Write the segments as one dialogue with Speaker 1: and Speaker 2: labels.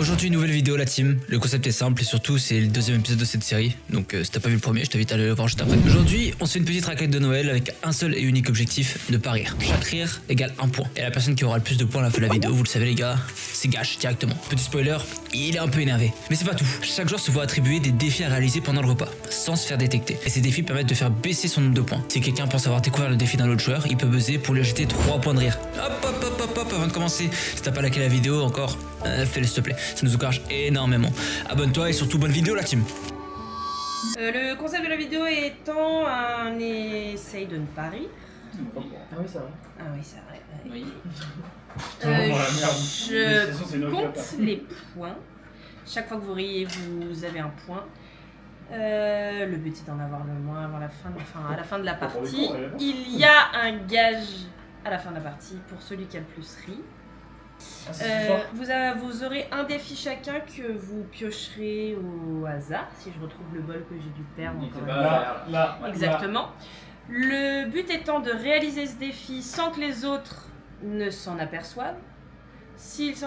Speaker 1: Aujourd'hui, une nouvelle vidéo, la team. Le concept est simple et surtout, c'est le deuxième épisode de cette série. Donc, si t'as pas vu le premier, je t'invite à aller le voir juste après. Aujourd'hui, on se fait une petite raquette de Noël avec un seul et unique objectif, ne pas rire. Chaque rire égale un point. Et la personne qui aura le plus de points à la fin de la vidéo, vous le savez les gars, c'est gâche directement. Petit spoiler, il est un peu énervé. Mais c'est pas tout. Chaque joueur se voit attribuer des défis à réaliser pendant le repas, sans se faire détecter. Et ces défis permettent de faire baisser son nombre de points. Si quelqu'un pense avoir découvert le défi d'un autre joueur, il peut buzzer pour lui ajouter 3 points de rire. Hop, avant de commencer, si t'as pas liké la vidéo encore, fais-le s'il te plaît. Ça nous encourage énormément. Abonne-toi et surtout bonne vidéo la team.
Speaker 2: Le concept de la vidéo étant un essai de ne pas rire.
Speaker 3: Ah oui, c'est vrai.
Speaker 2: Ah oui, c'est vrai.
Speaker 3: Oui.
Speaker 2: Je compte les points. Chaque fois que vous riez, vous avez un point. Le but est d'en avoir le moins avant à la fin de la partie. Il y a un gage à la fin de la partie pour celui qui a le plus ri. Vous aurez un défi chacun que vous piocherez au hasard, si je retrouve le bol que j'ai dû perdre.
Speaker 3: Là.
Speaker 2: Exactement. Le but étant de réaliser ce défi sans que les autres ne s'en aperçoivent. Si vous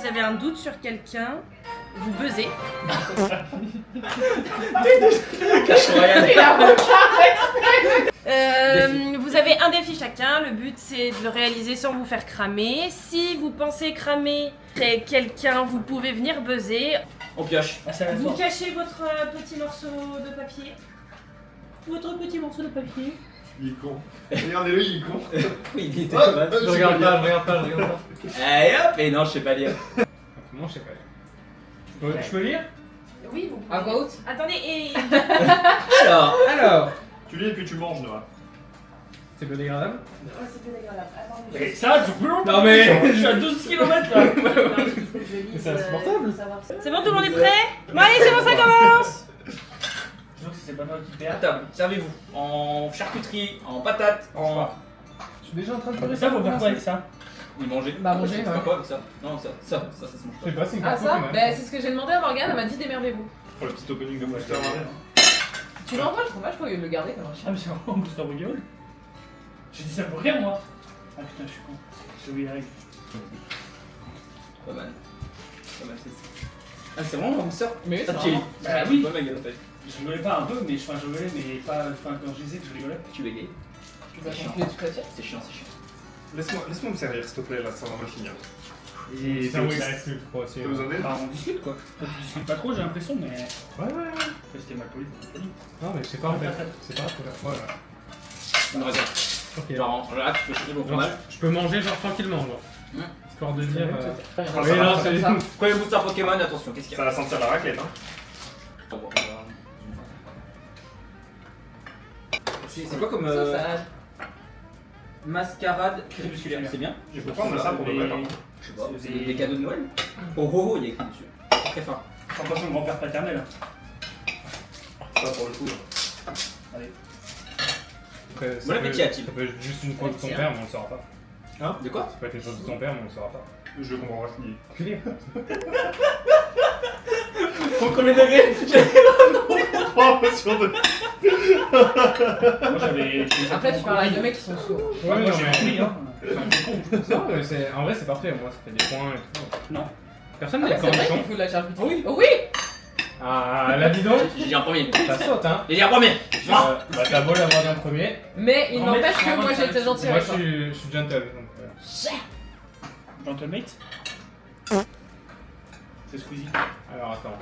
Speaker 2: avez un doute sur quelqu'un, vous buzzez. Vous avez un défi chacun, le but c'est de le réaliser sans vous faire cramer. Si vous pensez cramer quelqu'un, vous pouvez venir buzzer.
Speaker 3: On pioche.
Speaker 2: Vous cachez votre petit morceau de papier. Votre petit morceau de papier.
Speaker 4: Il est con. Regardez-le, il est con.
Speaker 3: Oui, il était
Speaker 4: Oh,
Speaker 3: mal.
Speaker 4: je regarde pas.
Speaker 3: Allez hop, et non, je sais pas lire.
Speaker 5: Moi, je sais pas. Je peux lire?
Speaker 2: Oui, vous pouvez.
Speaker 3: À voix haute.
Speaker 2: Attendez, et...
Speaker 3: Alors.
Speaker 4: Tu lis et puis tu manges, Noah.
Speaker 5: C'est biodégradable?
Speaker 2: Ouais, c'est plus dégradable. Attendez.
Speaker 6: Ça, tu peux
Speaker 5: Non mais...
Speaker 6: Je suis à 12 km là.
Speaker 5: Mais c'est insupportable.
Speaker 2: C'est bon, tout le monde est prêt? Bon allez, c'est bon, ça commence.
Speaker 6: Je sais que c'est pas moi qui perds.
Speaker 3: À table, servez-vous. En charcuterie, en patates, en.
Speaker 5: Je suis déjà en train de
Speaker 6: Mais
Speaker 5: parler
Speaker 6: ça, faut faire quoi avec ça?
Speaker 3: Il manger.
Speaker 7: Bah, manger,
Speaker 3: Ça
Speaker 7: ouais.
Speaker 3: quoi avec ça? Non, ça se mange
Speaker 5: Je
Speaker 3: pas.
Speaker 5: sais pas, c'est une
Speaker 7: Ah
Speaker 5: carte
Speaker 7: ça
Speaker 5: Pokémon.
Speaker 7: Bah c'est ce que j'ai demandé à Morgane, elle m'a dit démerdez-vous.
Speaker 4: Pour le petit opening de Monster.
Speaker 7: Tu l'envoies le fromage, faut le garder comme un
Speaker 6: Ah,
Speaker 7: chien.
Speaker 6: mais c'est vraiment un booster Pokémon. J'ai dit ça pour rire moi. Ah putain, je suis con. J'ai oublié la règle.
Speaker 3: Pas mal. C'est. Ah, c'est vraiment un booster.
Speaker 7: Mais
Speaker 3: Ça
Speaker 7: c'est
Speaker 3: chill.
Speaker 7: vraiment-
Speaker 6: Bah oui.
Speaker 3: Pas ma gueule en fait.
Speaker 6: Je rigolais pas un peu, mais je rigolais, mais pas. Enfin, quand je disais que je rigolais.
Speaker 3: Tu bégayes.
Speaker 7: Tu vas congeler toute la tienne.
Speaker 3: C'est chiant.
Speaker 4: Laisse-moi me servir, s'il te plaît, là, ça va mal finir.
Speaker 5: Et c'est un oui, il reste plus trop aussi.
Speaker 4: T'as besoin d'aide?
Speaker 6: Bah, on discute quoi. Toi, tu discutes pas trop, j'ai l'impression, mais.
Speaker 5: Ouais.
Speaker 6: Après, c'était mal poli, c'était poli.
Speaker 5: Non mais je sais pas en fait. C'est pas voilà.
Speaker 3: Non, regarde.
Speaker 5: Ok.
Speaker 3: Genre, là, tu peux chercher mon
Speaker 5: Genre,
Speaker 3: fromage.
Speaker 5: je peux manger genre tranquillement genre.
Speaker 3: Ouais.
Speaker 5: Histoire de dire...
Speaker 4: ça
Speaker 5: Oui,
Speaker 4: va,
Speaker 5: non,
Speaker 4: ça
Speaker 5: c'est...
Speaker 7: va.
Speaker 3: Premier booster Pokémon, attention, qu'est-ce qu'il y
Speaker 4: Ça
Speaker 3: a?
Speaker 4: va sentir la raclette, hein.
Speaker 3: C'est quoi comme
Speaker 7: Ça,
Speaker 3: mascarade crépusculaire? C'est bien?
Speaker 4: Je peux prendre ça pour le matin.
Speaker 3: Je sais pas, c'est des cadeaux de Noël? Oh, il y a écrit dessus. Très fin.
Speaker 6: Sans façon de grand-père paternel.
Speaker 4: Ça pour le coup. Là.
Speaker 6: Allez.
Speaker 5: Après,
Speaker 3: Bon appétit à Tim.
Speaker 5: Ça peut être juste une faute de ton père mais on le saura pas.
Speaker 3: De quoi?
Speaker 5: Ça peut être une faute de ton père mais on le saura pas.
Speaker 4: Je comprends pas ce qu'il dit.
Speaker 5: Culé.
Speaker 3: Au premier degré.
Speaker 4: Oh, sur deux.
Speaker 6: Moi j'avais.
Speaker 7: Après tu parles avec deux mecs qui sont sourds.
Speaker 6: Ouais,
Speaker 5: non,
Speaker 6: j'ai
Speaker 5: mais-
Speaker 6: compris, hein. C'est un peu con.
Speaker 5: Non mais c'est... En vrai c'est parfait, moi ça fait des points et tout.
Speaker 6: Non.
Speaker 5: Personne
Speaker 7: Ah
Speaker 5: n'a
Speaker 7: ouais,
Speaker 5: les
Speaker 7: c'est vrai
Speaker 5: cornichons.
Speaker 7: qu'il faut de la charcuterie.
Speaker 6: Oui.
Speaker 7: Oh oui.
Speaker 5: Ah la bidon.
Speaker 3: J'ai dit en premier.
Speaker 5: Ça saute hein.
Speaker 3: J'ai dit en premier.
Speaker 5: Bah t'as beau l'avoir dit en premier.
Speaker 7: Mais il
Speaker 6: En
Speaker 7: n'empêche
Speaker 6: fait,
Speaker 7: que moi j'ai été gentil
Speaker 5: Moi
Speaker 7: avec toi.
Speaker 5: je suis gentle donc...
Speaker 6: Gentlemate. C'est Squeezie.
Speaker 5: Alors attends.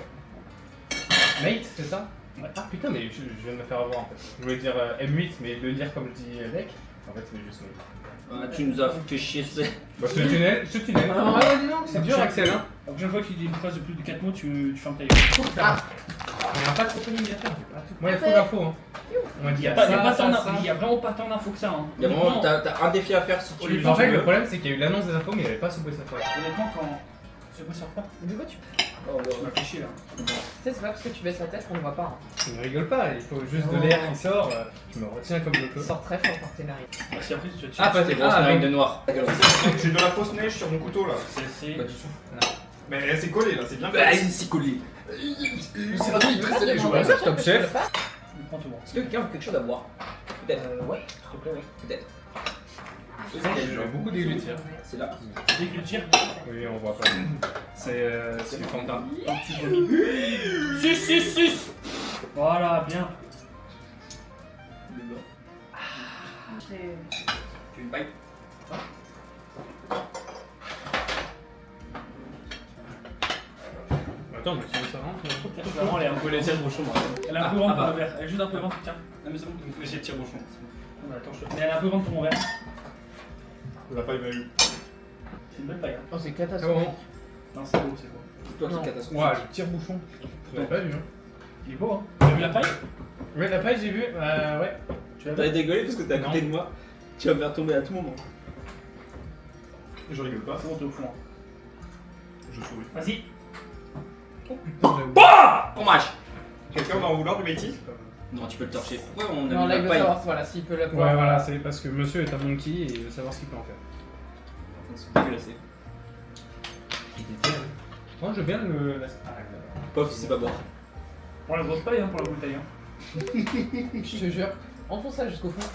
Speaker 5: Mate, c'est ça?
Speaker 6: Ouais.
Speaker 5: Ah putain, mais je viens de me faire avoir en fait. Je voulais dire M8, mais le dire comme dit Lec, en fait c'est juste Mate.
Speaker 3: Tu nous as fait chier, c'est.
Speaker 5: Bah ce tunnel,
Speaker 7: Ah ouais, dis donc,
Speaker 5: c'est dur Axel hein.
Speaker 6: La prochaine fois que tu dis une phrase de plus de 4 mots, tu fermes ta gueule.
Speaker 7: Ah,
Speaker 5: On n'a pas de opening à faire. Moi il y a trop d'infos hein. On m'a dit
Speaker 6: Il y a vraiment pas tant d'infos que ça. Hein.
Speaker 3: Il y a vraiment, t'as un défi à faire si tu
Speaker 5: En fait
Speaker 3: veux.
Speaker 5: le problème c'est qu'il y a eu l'annonce des infos mais il n'y avait pas Subway Surfer.
Speaker 6: Honnêtement, quand. C'est quoi ça repart?
Speaker 7: de quoi tu
Speaker 3: Oh,
Speaker 6: Tu m'as fait chier là.
Speaker 7: Tu sais, c'est pas parce que tu baisses la tête qu'on ne voit pas. Hein.
Speaker 5: Je ne rigole pas, il faut juste de l'air qui sort, je me retiens comme je peux.
Speaker 7: Tu sors très fort par tes narines.
Speaker 6: Merci après, tu vas te
Speaker 5: Ah, pas
Speaker 3: C'est grosse narine de noir.
Speaker 4: J'ai de la fausse neige sur mon couteau là.
Speaker 6: C'est.
Speaker 3: Pas du tout.
Speaker 4: Mais c'est collé là, c'est bien
Speaker 3: Bah,
Speaker 4: fait.
Speaker 3: il s'est collé.
Speaker 4: C'est pas il dresse les joueurs.
Speaker 5: ça, Top Chef.
Speaker 6: Prends tout bon.
Speaker 3: Est-ce que quelqu'un veut quelque chose à boire? Peut-être.
Speaker 7: Ouais.
Speaker 3: S'il te plaît, oui. Peut-être.
Speaker 5: J'ai beaucoup d'églutières.
Speaker 3: C'est là.
Speaker 6: L'écriture.
Speaker 5: Oui, on voit pas. C'est du Fanta.
Speaker 6: Tu vomis. 6. Voilà, bien.
Speaker 2: C'est-
Speaker 3: Tu veux une paille?
Speaker 5: Attends, mais si ça rentre.
Speaker 6: Vraiment, elle est un
Speaker 3: On
Speaker 6: peu
Speaker 3: peut laisser le bouchon.
Speaker 6: Elle est un peu grande pour le verre. Elle est juste un peu grande, tiens.
Speaker 3: Ah, mais c'est bon, il faut laisser le tire-bouchon.
Speaker 6: Attends, mais elle est un peu grande pour mon verre.
Speaker 4: On l'a pas eu.
Speaker 6: C'est une belle taille. Hein.
Speaker 7: Oh, c'est
Speaker 5: C'est
Speaker 7: catastrophique.
Speaker 5: bon.
Speaker 6: Non, c'est beau, c'est beau.
Speaker 3: C'est toi qui
Speaker 7: Non.
Speaker 3: est catastrophique.
Speaker 5: Ouah, le tire-bouchon. Tu l'avais pas vu, hein.
Speaker 6: Il est beau, hein. T'as vu la paille?
Speaker 5: Ouais, la paille, j'ai vu. Ouais.
Speaker 6: Tu l'as
Speaker 3: T'as
Speaker 6: vu?
Speaker 3: dégueulé parce que t'es à côté
Speaker 5: Non.
Speaker 3: de moi. Tu vas me faire tomber à tout moment.
Speaker 4: Je rigole pas,
Speaker 6: C'est bon, t'es au fond. hein.
Speaker 4: je souris.
Speaker 6: Vas-y.
Speaker 5: Oh putain, j'avais-
Speaker 3: On match.
Speaker 4: Quelqu'un va en vouloir du métis?
Speaker 3: Non, tu peux le torcher. Pourquoi on a
Speaker 7: Non,
Speaker 3: mis
Speaker 7: là, il
Speaker 3: la
Speaker 7: veut
Speaker 3: paille?
Speaker 7: savoir voilà, s'il peut la
Speaker 5: Ouais,
Speaker 7: pouvoir.
Speaker 5: voilà, c'est parce que monsieur est un monkey et il veut savoir ce qu'il peut en faire.
Speaker 3: C'est dégueulassé.
Speaker 5: Moi, je veux bien le. Ah,
Speaker 3: Pof, il sait pas boire.
Speaker 6: Pour la grosse paille, hein, pour la bouteille. Hein.
Speaker 7: Je te jure. Enfonce ça jusqu'au fond.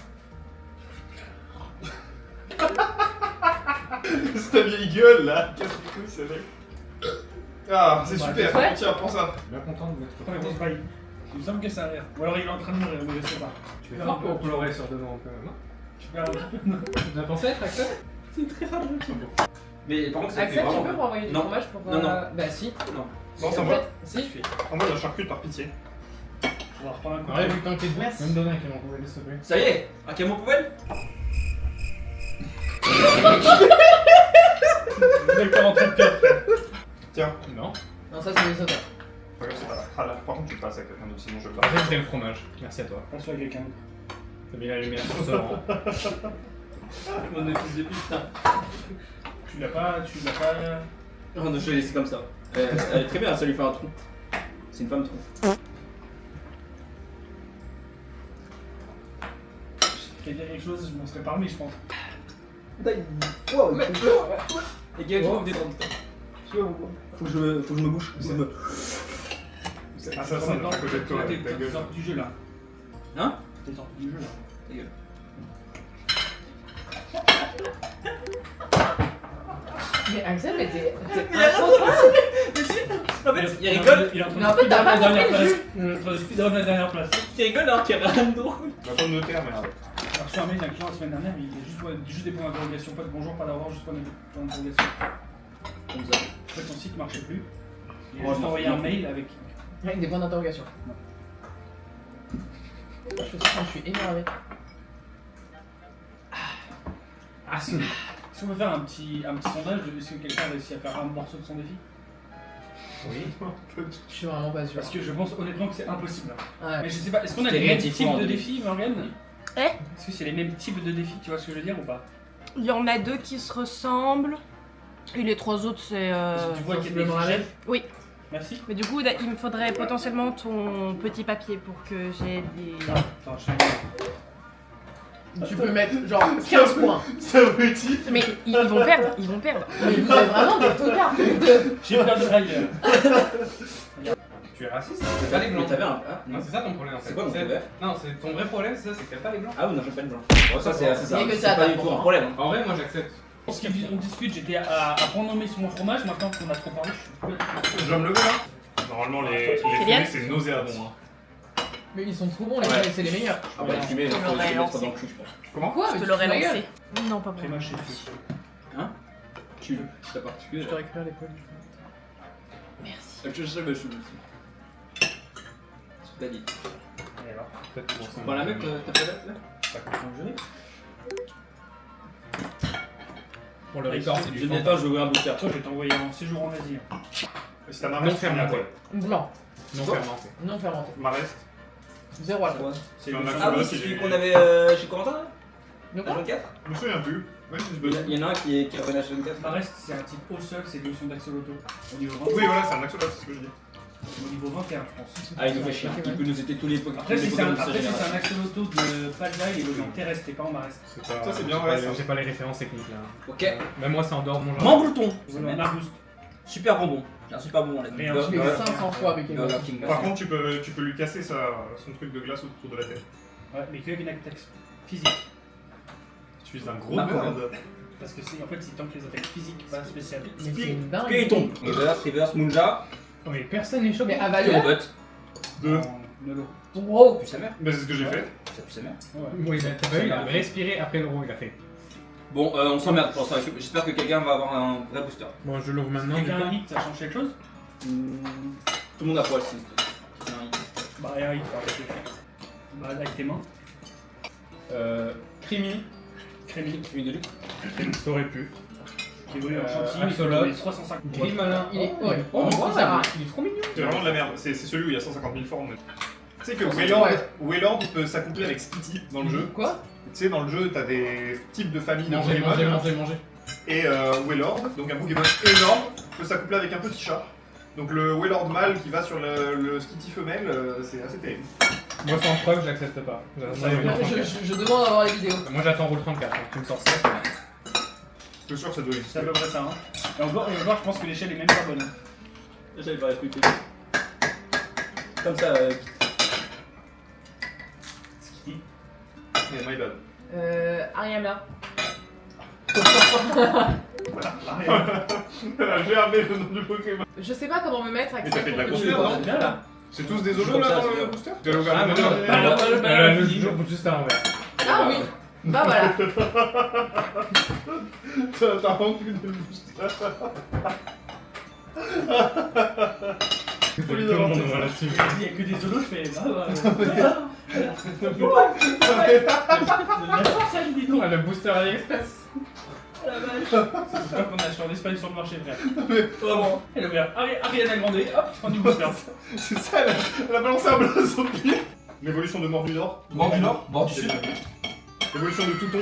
Speaker 4: C'est ta vieille gueule là! Qu'est-ce que c'est vrai? Ah, c'est
Speaker 6: Bah,
Speaker 4: super!
Speaker 7: ouais.
Speaker 4: Tiens, prends ça!
Speaker 5: Je suis bien content de mettre.
Speaker 6: Pourquoi la grosse paille? Il me semble que c'est un rire. Ou alors il est en train de mourir, mais je sais pas.
Speaker 5: Tu fais fort pour colorer sur devant un peu, non?
Speaker 6: Tu peux un petit peu.
Speaker 5: Tu as pensé à être Axel?
Speaker 3: Mais par contre, ça fait
Speaker 7: Axel, tu
Speaker 3: vraiment.
Speaker 7: peux m'envoyer du
Speaker 3: Non.
Speaker 7: fromage pour.
Speaker 3: Non, non.
Speaker 7: Bah, si.
Speaker 4: Non, c'est
Speaker 7: En
Speaker 4: moi.
Speaker 7: fait, si.
Speaker 4: Envoie de la charcuterie par pitié.
Speaker 6: On va reprendre un coup.
Speaker 5: Ouais, vu que t'es debout,
Speaker 6: Merci.
Speaker 5: même donner un camion poubelle, s'il te plaît.
Speaker 3: Ça y est, un camion poubelle?
Speaker 6: D'accord, en train de cœur.
Speaker 4: Tiens.
Speaker 5: Non.
Speaker 7: Non, ça, c'est des odeurs.
Speaker 4: Pas grave, c'est pas grave. Ah là, par contre, tu le passes à quelqu'un d'autre, sinon je le
Speaker 5: Après,
Speaker 4: passe.
Speaker 5: c'était le fromage. Merci à toi.
Speaker 6: Passe-le à quelqu'un d'autre.
Speaker 5: T'as mis la lumière sur sort.
Speaker 3: Mon fils de putain.
Speaker 6: Tu l'as pas.
Speaker 3: Oh non, je l'ai laissé comme ça. Elle est très bien, ça lui fait un trou. C'est une femme trou.
Speaker 6: Qu'il y a quelque chose, je m'en serais parmi, je pense.
Speaker 3: Wow, mais. Les gars, tu peux me détendre. Faut que je me bouche. C'est me.
Speaker 4: Ah, ça, ça, à côté de toi, avec ta
Speaker 6: T'es
Speaker 4: gueule.
Speaker 6: sorti du jeu là.
Speaker 3: Hein?
Speaker 6: T'es sorti du jeu là.
Speaker 3: Ta gueule.
Speaker 7: Mais Axel, mais t'es.
Speaker 3: Mais en fait, il rigole.
Speaker 6: Il est en train
Speaker 7: Mais en fait,
Speaker 6: de
Speaker 7: t'as pas
Speaker 6: speedrun la dernière
Speaker 7: compris le
Speaker 6: place. Il est en train de speedrun la dernière place.
Speaker 3: Tu rigoles alors qu'il y a rien d'autre.
Speaker 4: Attends de notaire, merde.
Speaker 6: J'ai reçu un mail d'un client la semaine dernière, il est juste des points d'interrogation, pas de bonjour, pas d'avoir, juste points d'interrogation.
Speaker 3: Comme ça.
Speaker 6: En fait, son site marchait plus. Il
Speaker 3: Oh,
Speaker 6: a juste
Speaker 3: non.
Speaker 6: envoyé un mail avec.
Speaker 7: Avec des points d'interrogation. Je fais ça quand je suis énervé.
Speaker 5: Ah, si.
Speaker 6: Si on peut faire un petit sondage de est-ce que quelqu'un a réussi à faire un morceau de son défi?
Speaker 5: Oui.
Speaker 7: Je suis vraiment pas sûr.
Speaker 6: Parce que je pense honnêtement que c'est impossible.
Speaker 7: Ouais.
Speaker 6: Mais je sais pas, est-ce qu'on a
Speaker 3: C'était
Speaker 6: les mêmes
Speaker 3: réactif,
Speaker 6: types
Speaker 3: en
Speaker 6: de
Speaker 3: deux.
Speaker 6: défis, Morgane?
Speaker 2: Eh
Speaker 6: Est-ce que c'est les mêmes types de défis, tu vois ce que je veux dire ou pas?
Speaker 2: Il y en a deux qui se ressemblent. Et les trois autres, c'est.
Speaker 6: Est-ce que tu vois qu'il y a des
Speaker 7: sensiblement la
Speaker 6: figènes?
Speaker 7: même.
Speaker 2: Oui.
Speaker 6: Merci.
Speaker 2: Mais du coup, il me faudrait potentiellement ton petit papier pour que j'ai des.
Speaker 6: Attends, je
Speaker 7: Tu peux mettre genre 15 points.
Speaker 4: C'est abruti!
Speaker 2: Mais ils vont perdre, ils vont perdre.
Speaker 7: Mais vous êtes vraiment des tocards.
Speaker 6: J'ai peur de rail.
Speaker 5: Tu es raciste?
Speaker 3: T'as pas les blancs. T'avais un. Ah,
Speaker 5: Non, c'est ça ton problème en fait.
Speaker 3: C'est quoi mon problème?
Speaker 5: Non, c'est ton vrai problème, c'est ça, c'est que t'as pas les blancs.
Speaker 3: Ah oui, non, j'aime pas le blanc. Bon, ça, c'est
Speaker 7: Il y a
Speaker 3: ça.
Speaker 7: que
Speaker 3: C'est
Speaker 7: ça à
Speaker 3: pas du
Speaker 7: table
Speaker 3: tout
Speaker 7: pour
Speaker 3: un
Speaker 7: moi.
Speaker 3: problème. hein.
Speaker 5: En vrai, moi j'accepte.
Speaker 6: Parce qu'on discute, j'étais à prendre nommer sur mon fromage, maintenant qu'on a trop parlé, je suis complètement.
Speaker 4: Je dois me lever là? Normalement, les
Speaker 2: Kylian
Speaker 4: fumées, c'est nauséabond. Hein.
Speaker 7: Mais ils sont trop bons, les
Speaker 3: Ouais.
Speaker 7: gars, c'est les meilleurs.
Speaker 3: Ah bah, fumée, il faut
Speaker 2: l'aurais
Speaker 3: se mettre
Speaker 2: lancé.
Speaker 3: dans le cul, je pense.
Speaker 4: Comment?
Speaker 7: Quoi?
Speaker 2: Je
Speaker 7: Mais
Speaker 2: te
Speaker 7: tu
Speaker 2: l'aurais
Speaker 7: fous ma gueule.
Speaker 2: lancé. Non, pas bon.
Speaker 6: Très moche, c'est
Speaker 3: Tu t'as particulier.
Speaker 7: Je te récupère les poils.
Speaker 2: Merci.
Speaker 3: Je sais, mais je suis. Tu l'as dit.
Speaker 6: Et alors,
Speaker 5: Peut-être pour ça.
Speaker 3: Prends la mec, t'as pas date là?
Speaker 6: ça coûte un jeu.
Speaker 5: Pour le record, c'est
Speaker 3: Je
Speaker 5: du
Speaker 3: viens
Speaker 5: Fanta.
Speaker 3: pas, je veux un booster.
Speaker 6: Toi, je vais t'envoyer en séjour en Asie.
Speaker 4: Si t'as
Speaker 5: Non
Speaker 4: Marest,
Speaker 5: fermenté.
Speaker 7: Blanc,
Speaker 5: Non
Speaker 3: Quoi
Speaker 5: fermenté.
Speaker 7: non fermenté.
Speaker 4: Marest.
Speaker 7: 0 à quoi.
Speaker 6: C'est
Speaker 4: Il y en a
Speaker 6: le-
Speaker 4: qui-
Speaker 3: Ah oui,
Speaker 4: Là,
Speaker 3: c'est
Speaker 4: c'est
Speaker 3: celui
Speaker 4: les-
Speaker 3: qu'on avait chez Corentin là?
Speaker 7: De
Speaker 3: À
Speaker 7: quoi
Speaker 3: 24?
Speaker 4: Je me souviens plus. Ouais, si je
Speaker 3: Il
Speaker 4: me
Speaker 3: y en a un qui revient à 24.
Speaker 6: Marest, c'est un type au sol, c'est l'option d'axolotl. Au niveau 20,
Speaker 4: Oui, voilà, c'est un axolote, c'est ce que je dis.
Speaker 6: au niveau 21, je pense.
Speaker 3: Ah, il nous fait chier. Il peut nous aider tous les Pokémon.
Speaker 6: Après,
Speaker 3: tous les
Speaker 6: si c'est un,
Speaker 3: Pokémon de sa
Speaker 6: après, si c'est un
Speaker 3: génération.
Speaker 6: axolotl de Padja, il est logé en terrestre et pas en Marest.
Speaker 4: Ça, c'est bien
Speaker 5: j'ai
Speaker 4: vrai,
Speaker 5: pas-
Speaker 4: ça.
Speaker 5: J'ai pas les références techniques là.
Speaker 3: Ok.
Speaker 5: Même moi, c'est en dehors de mon genre.
Speaker 3: Manglouton.
Speaker 6: Vous avez un arbouste.
Speaker 3: Super bonbon. J'ai un super bonbon là.
Speaker 6: Rien.
Speaker 3: Go-
Speaker 7: Je l'ai
Speaker 3: go-
Speaker 7: eu 500 fois avec
Speaker 3: go-
Speaker 7: elle.
Speaker 3: go- King.
Speaker 4: Par contre, tu peux lui casser son truc de glace autour de la tête.
Speaker 6: Ouais, mais que avec une attaque physique.
Speaker 4: Si Je suis un gros
Speaker 3: D'accord.
Speaker 4: nerd.
Speaker 6: Parce que c'est en fait, il tank les attaques physiques, pas spéciales.
Speaker 7: Mais c'est une dingue.
Speaker 3: Skeleton. Reverse, Munja.
Speaker 5: Oh, mais personne n'est choqué.
Speaker 7: Mais à
Speaker 3: Tu
Speaker 7: valeur.
Speaker 3: rebottes.
Speaker 4: 2.
Speaker 6: Nolo.
Speaker 7: Wow.
Speaker 3: Puis sa mère.
Speaker 4: Mais c'est ce que j'ai fait.
Speaker 3: Ça pue sa mère.
Speaker 6: Ouais.
Speaker 5: Oui, il a respiré après le roux, il a fait.
Speaker 3: Bon, on s'emmerde pour ça. J'espère que quelqu'un va avoir un vrai booster.
Speaker 5: Bon, je l'ouvre maintenant.
Speaker 6: Quelqu'un a un hit, ça change quelque chose?
Speaker 3: Tout le monde a poil, si.
Speaker 6: Bah, un hit, par exemple. Bah, avec tes mains.
Speaker 5: Crimi,
Speaker 6: Crémy,
Speaker 3: Une de lutte.
Speaker 5: ça aurait pu.
Speaker 6: qui évolue en chantilly, il
Speaker 5: Axolotl.
Speaker 6: fait 350 points.
Speaker 5: Gris malin.
Speaker 7: Il est horrible.
Speaker 5: Oh,
Speaker 7: Ça
Speaker 5: il est trop mignon.
Speaker 4: C'est vraiment de la merde. C'est celui où il y a 150 000 formes. Tu sais que
Speaker 7: Ouais.
Speaker 4: Wayland peut s'accoupler avec Skitty dans le jeu.
Speaker 7: Quoi?
Speaker 4: Tu sais, dans le jeu, t'as des types de familles de
Speaker 5: Manger,
Speaker 4: Pokémon.
Speaker 5: manger.
Speaker 4: Et Wailord, donc un Pokémon énorme, peut s'accoupler avec un petit chat. Donc le Wailord mâle qui va sur le Skitty femelle, c'est assez terrible.
Speaker 5: Moi, sans preuve, j'accepte pas.
Speaker 7: Je demande d'avoir les vidéos.
Speaker 5: Moi, j'attends Roule 34, donc tu me sors ça.
Speaker 4: Je suis sûr que ça doit
Speaker 6: C'est
Speaker 4: exister.
Speaker 6: à peu près ça. Hein. Et encore, je pense que l'échelle est même pas bonne.
Speaker 3: J'avais pas écouté. Comme ça.
Speaker 6: Skitty.
Speaker 4: Mais my bad.
Speaker 7: Ariana.
Speaker 4: J'ai armé le nom du Pokémon.
Speaker 7: Je sais pas comment me mettre à
Speaker 4: Mais t'as fait de la
Speaker 7: je
Speaker 4: grosse
Speaker 7: sais
Speaker 4: merde,
Speaker 7: pas.
Speaker 4: non
Speaker 6: C'est bien là.
Speaker 4: C'est tous des
Speaker 3: Comme
Speaker 4: holos là
Speaker 3: ça,
Speaker 4: dans
Speaker 3: c'est
Speaker 4: le
Speaker 3: bien.
Speaker 4: booster Tu as ouvert
Speaker 5: Ah,
Speaker 4: le
Speaker 5: mais non,
Speaker 4: menu
Speaker 5: le jour juste à l'envers.
Speaker 7: Ah oui. Bah voilà.
Speaker 4: T'as rempli de booster.
Speaker 5: Tout le monde voit là-dessus.
Speaker 6: Il y a que des zolos, je fais. La force à l'idée.
Speaker 5: Ah, le booster AliExpress.
Speaker 6: C'est pas qu'on a acheté en Espagne sur le marché, frère. Oh, elle a ouvert Ariana Grande, hop, je prends du booster.
Speaker 4: C'est ça, elle a balancé un blason au pied. L'évolution de Mort du Nord.
Speaker 3: Bord du Nord, bord du
Speaker 4: C'est
Speaker 3: Sud.
Speaker 4: bien. L'évolution de Toutombe.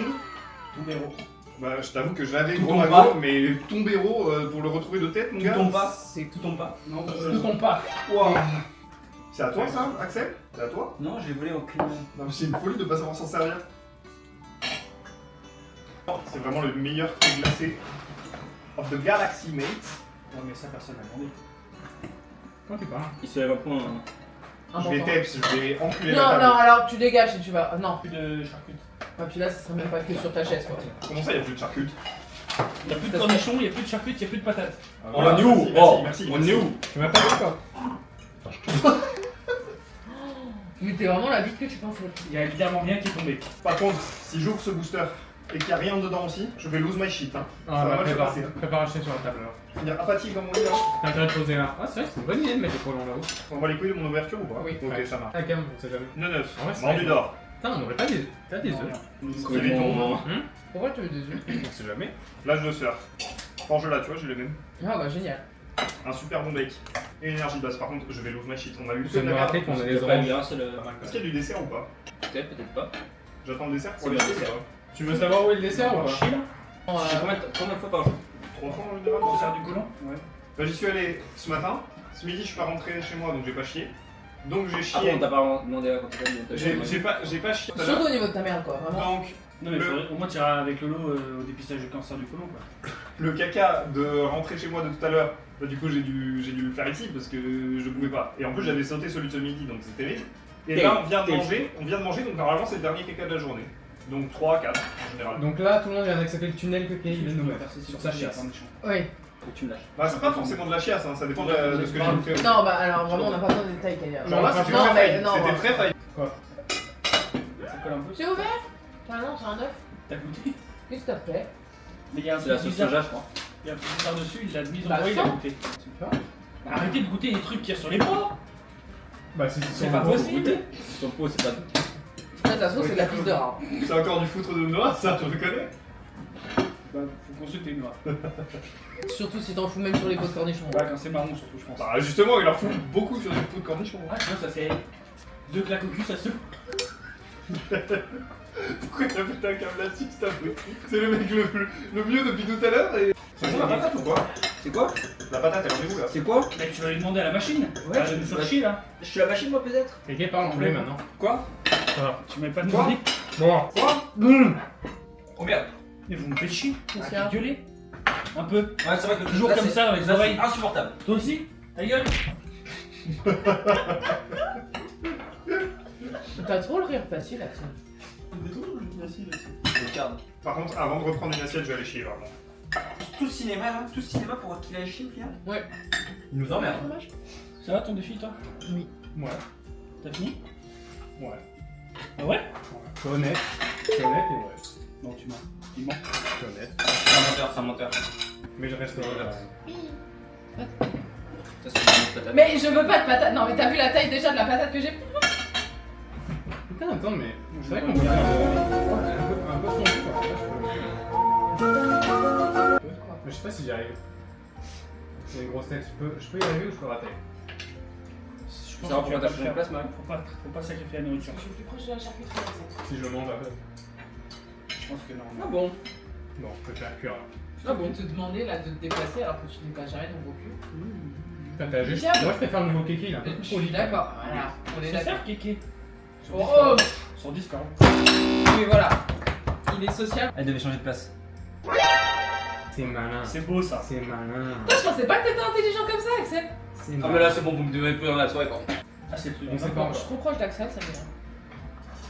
Speaker 6: Tout héros.
Speaker 4: Bah, je t'avoue que je l'avais
Speaker 3: Tout
Speaker 4: gros
Speaker 3: tombe
Speaker 4: à
Speaker 3: pas.
Speaker 4: gros, mais Tombero, pour le retrouver de tête, mon
Speaker 3: Tout
Speaker 4: gars.
Speaker 3: tombe pas. C'est tout tombe pas.
Speaker 6: Non,
Speaker 5: Tout tombe pas.
Speaker 4: Wow. C'est à toi ça, Axel? C'est à toi?
Speaker 3: Non, j'ai volé aucune.
Speaker 4: Non, mais c'est une folie de pas savoir s'en servir. C'est vraiment le meilleur thé glacé of the Galaxy, mate.
Speaker 6: Non, mais ça, personne n'a demandé.
Speaker 5: Quand tu parles.
Speaker 3: Il se lève un point.
Speaker 7: Un
Speaker 4: Je vais
Speaker 7: montant.
Speaker 4: teps, je vais enculer la
Speaker 7: Non,
Speaker 4: table.
Speaker 7: non, alors tu dégages si tu vas. Non.
Speaker 6: Plus de charcutes.
Speaker 7: Ah, puis là, ça serait même pas que sur ta chaise quoi.
Speaker 4: Comment ça, y'a plus de charcutes?
Speaker 6: Il n'y a plus de cornichons, il n'y a plus de charcutes, il n'y a plus de patates.
Speaker 3: On en est où?
Speaker 4: Merci,
Speaker 3: Oh,
Speaker 4: merci,
Speaker 3: on est où?
Speaker 5: Tu m'as pas dit quoi?
Speaker 7: Mais t'es vraiment la bite que tu pensais.
Speaker 6: Il y a évidemment rien qui est tombé.
Speaker 4: Par contre, si j'ouvre ce booster et qu'il n'y a rien dedans aussi, je vais lose my shit. Hein.
Speaker 5: Ah,
Speaker 4: Ça va
Speaker 5: bah,
Speaker 4: mal se
Speaker 5: prépare.
Speaker 4: passer.
Speaker 5: Prépare à acheter sur la table alors.
Speaker 4: Je vais finir apathique dans mon lit là.
Speaker 5: T'as intérêt de poser là. Ah, c'est vrai, c'est une bonne idée de mettre les colons là-haut.
Speaker 4: On va les couilles de mon ouverture ou pas?
Speaker 7: Oui.
Speaker 4: Ok,
Speaker 5: Ouais.
Speaker 4: ça marche.
Speaker 5: Ah, quand même, on sait jamais.
Speaker 4: 9-9.
Speaker 5: En vrai, c'est
Speaker 4: Mort
Speaker 5: vrai
Speaker 4: du
Speaker 5: que-
Speaker 4: Nord.
Speaker 5: Putain, on aurait pas des. T'as des
Speaker 6: Non,
Speaker 5: œufs.
Speaker 6: rien.
Speaker 4: C'est des tombes.
Speaker 7: Pourquoi tu veux des yeux?
Speaker 5: On sait jamais.
Speaker 4: L'âge de surf. Forge là, tu vois, j'ai les mêmes.
Speaker 7: Ah bah génial.
Speaker 4: Un super bon deck. Et une énergie de base. Par contre, je vais lose my shit. On a eu que
Speaker 5: Ça
Speaker 4: de
Speaker 5: me
Speaker 4: la merde.
Speaker 5: rappelle qu'on a
Speaker 3: Il
Speaker 5: des
Speaker 3: y a pas
Speaker 5: oranges.
Speaker 3: eu un seul.
Speaker 4: Est-ce qu'il y a du dessert ou pas?
Speaker 3: Peut-être, peut-être pas.
Speaker 4: J'attends le dessert pour
Speaker 3: C'est
Speaker 4: les
Speaker 3: le
Speaker 4: dessert.
Speaker 3: dessert.
Speaker 5: Tu veux savoir où est le dessert ou
Speaker 6: On va
Speaker 5: pas?
Speaker 6: chier là.
Speaker 7: Bon,
Speaker 3: J'ai combien de fois par jour?
Speaker 4: 3 fois en général.
Speaker 6: On sert du colon. Ouais.
Speaker 4: Bah, j'y suis allé ce matin. Ce midi, je suis pas rentré chez moi donc j'ai pas chié. Donc j'ai
Speaker 3: Après, on
Speaker 4: chié.
Speaker 3: t'a pas demandé à quand t'as
Speaker 4: J'ai pas chié tout à
Speaker 7: Surtout
Speaker 4: l'heure.
Speaker 7: au niveau de ta merde quoi, vraiment.
Speaker 4: Donc,
Speaker 6: Non, mais
Speaker 4: Le-
Speaker 6: faudrait- au moins, tu iras avec Lolo au dépistage du cancer du côlon, quoi.
Speaker 4: le caca de rentrer chez moi de tout à l'heure, bah, du coup j'ai dû le faire ici parce que je pouvais pas. Et en plus j'avais sauté celui de ce midi donc c'est terrible. Et là on vient de manger donc normalement c'est le dernier caca de la journée. Donc 3, 4 en général.
Speaker 5: Donc là, tout le monde vient d'accepter le tunnel que Kelly vient de nous mettre.
Speaker 6: Sur sa chiasse.
Speaker 7: Oui.
Speaker 3: Faut que tu me lâches.
Speaker 4: Bah c'est pas forcément de la chiasse, hein, ça dépend de ce que j'ai bouffé.
Speaker 7: Non, bah alors vraiment, on n'a pas besoin de détails, Kalia.
Speaker 4: Genre là c'était
Speaker 7: Non,
Speaker 4: très
Speaker 7: mais
Speaker 4: failli.
Speaker 7: non,
Speaker 4: C'était
Speaker 7: bah.
Speaker 4: très failli.
Speaker 6: Ça colle un peu.
Speaker 7: C'est ouvert? Ah non, c'est un œuf.
Speaker 6: T'as goûté?
Speaker 7: Qu'est-ce que t'as fait?
Speaker 6: Mais il y a un
Speaker 3: C'est la
Speaker 6: truc
Speaker 3: sauce
Speaker 6: bizarre.
Speaker 3: soja, je crois.
Speaker 6: Il y a un truc bizarre dessus, il l'a mis en
Speaker 7: Bah,
Speaker 6: bois, il a
Speaker 7: ça.
Speaker 6: goûté. Bah, arrêtez de goûter les trucs qu'il y a sur les pots.
Speaker 5: Bah, si
Speaker 6: C'est pas possible.
Speaker 3: Son pot, c'est pas.
Speaker 7: Là, de toute façon, c'est de la pisse de rat.
Speaker 4: C'est encore du foutre de noix ça, je le connais.
Speaker 6: Bah, faut consulter une noix.
Speaker 7: Surtout si t'en fous même sur les pots de cornichons.
Speaker 6: Bah, quand c'est marron, surtout, je pense.
Speaker 4: Bah justement il en fout beaucoup sur des pots de cornichons.
Speaker 6: Ah, tu vois, ça fait 2 claques au cul, ça se.
Speaker 4: Pourquoi t'as pété un câble là-dessus, c'est abruti? C'est le mec le mieux depuis tout à l'heure et... C'est bon la patate ou quoi?
Speaker 3: C'est quoi?
Speaker 4: La patate elle en est où là?
Speaker 3: C'est quoi?
Speaker 6: Mec, tu vas lui demander à la machine.
Speaker 3: Ouais,
Speaker 6: Elle va nous faire chier là.
Speaker 3: Je suis la machine, moi, peut-être?
Speaker 5: Quelqu'un parle anglais maintenant.
Speaker 3: Quoi?
Speaker 6: Tu m'avais pas
Speaker 4: Quoi
Speaker 6: demandé.
Speaker 5: Bon.
Speaker 3: Quoi? Oh merde!
Speaker 6: Mais vous me faites chier.
Speaker 7: Qu'est-ce qu'il y a?
Speaker 6: Arrêtez de gueuler. Un peu.
Speaker 3: Ouais, c'est vrai que
Speaker 6: Toujours
Speaker 3: là,
Speaker 6: comme
Speaker 3: c'est-
Speaker 6: ça, avec les
Speaker 3: là, c'est
Speaker 6: oreilles.
Speaker 3: insupportable.
Speaker 6: Toi aussi? Ta gueule.
Speaker 7: T'as trop le rire facile, Axel.
Speaker 4: Par contre, avant de reprendre une assiette, je vais aller chier vraiment.
Speaker 3: Tout ce cinéma là, tout ce cinéma pour qu'il aille chier au final.
Speaker 5: Il nous emmerde.
Speaker 6: Ça va ton défi, toi?
Speaker 5: Ouais.
Speaker 6: T'as fini?
Speaker 5: Ouais.
Speaker 6: Ah ouais?
Speaker 5: C'est honnête. C'est honnête et ouais.
Speaker 6: Non, tu mens. Il ment.
Speaker 5: C'est honnête.
Speaker 3: C'est un menteur.
Speaker 5: Mais je reste là.
Speaker 3: Ça, c'est une patate.
Speaker 7: Mais je veux pas de patate. Non, mais t'as vu la taille déjà de la patate que j'ai pris?
Speaker 5: Putain, attends, mais c'est vrai qu'on dirait un peu fondu quoi. Mais je sais pas si j'y arrive. C'est une grosse tête. Je peux y arriver ou je peux rater?
Speaker 6: Je
Speaker 3: Ça va pour ta prochaine place, Marie.
Speaker 6: Faut pas sacrifier la nourriture.
Speaker 7: Je suis plus proche de la charcuterie.
Speaker 5: Si je le mange après.
Speaker 6: Je pense que non.
Speaker 3: Ah bon.
Speaker 5: Bon, je peux faire cuire.
Speaker 7: Je peux te demander là de te déplacer alors que tu ne déplaces jamais ton beau cul.
Speaker 5: Putain, t'as juste.
Speaker 7: Diable.
Speaker 5: Moi je préfère le nouveau kéké là.
Speaker 7: Je suis d'accord, voilà. On est
Speaker 6: C'est
Speaker 7: d'accord.
Speaker 6: ça, Kéké.
Speaker 7: Oh,
Speaker 6: Sur Discord.
Speaker 7: oui, voilà. Il est social.
Speaker 3: Elle devait changer de place.
Speaker 5: C'est malin.
Speaker 6: C'est beau ça.
Speaker 5: C'est malin.
Speaker 7: Putain, je pensais pas que t'étais intelligent comme ça, Axel.
Speaker 5: C'est
Speaker 3: Ah, mais là, c'est bon, vous me devez plus dans la soirée quoi.
Speaker 6: Ah, c'est le truc.
Speaker 5: On sait pas.
Speaker 7: Je suis trop proche d'Axel, ça m'énerve.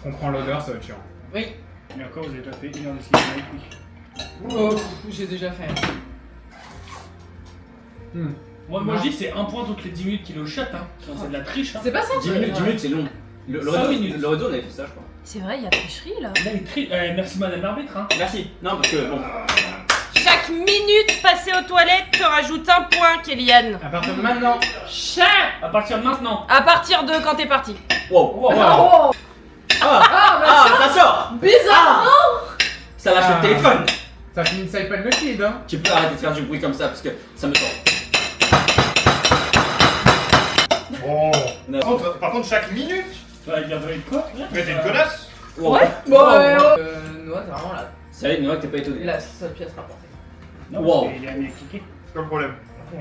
Speaker 5: On prend l'odeur, ça va être chiant.
Speaker 7: Oui.
Speaker 6: Et encore, vous avez déjà fait 1 heure de cinéma avec lui.
Speaker 7: Oh, j'ai déjà fait.
Speaker 6: Moi, je dis que c'est un point toutes les 10 minutes qu'il est au chat, hein. C'est de la triche, hein.
Speaker 7: C'est pas ça.
Speaker 3: 10 minutes, c'est long. Le
Speaker 6: 5
Speaker 3: Redo,
Speaker 6: minutes.
Speaker 3: le Redo, on avait fait ça, je crois.
Speaker 2: C'est vrai, il y a tricherie là.
Speaker 6: Là, il triche. Merci, madame l'arbitre, hein.
Speaker 3: Merci. Non, parce que bon.
Speaker 2: Chaque minute passée aux toilettes te rajoute un point, Kéliane.
Speaker 5: À partir de maintenant.
Speaker 2: Chat.
Speaker 6: À partir de maintenant.
Speaker 2: À partir de quand t'es parti.
Speaker 3: Wow.
Speaker 6: Wow.
Speaker 7: Oh.
Speaker 3: Ah, ça sort.
Speaker 7: Bizarre.
Speaker 3: Ça lâche le téléphone.
Speaker 5: Ça finit ça pas de liquide hein.
Speaker 3: Tu peux arrêter de faire du bruit comme ça parce que ça me sort.
Speaker 4: Bon.
Speaker 3: Non.
Speaker 4: Par contre, chaque minute,
Speaker 6: Tu vas dire de quoi?
Speaker 4: mais t'es une connasse.
Speaker 3: Wow.
Speaker 7: Bon, Noah, c'est vraiment
Speaker 3: Sérieux, Noah, t'es pas étonné.
Speaker 7: la seule pièce rapportée.
Speaker 6: Non,
Speaker 3: Wow.
Speaker 6: parce qu'il a mis cliqué.
Speaker 4: C'est quoi le problème?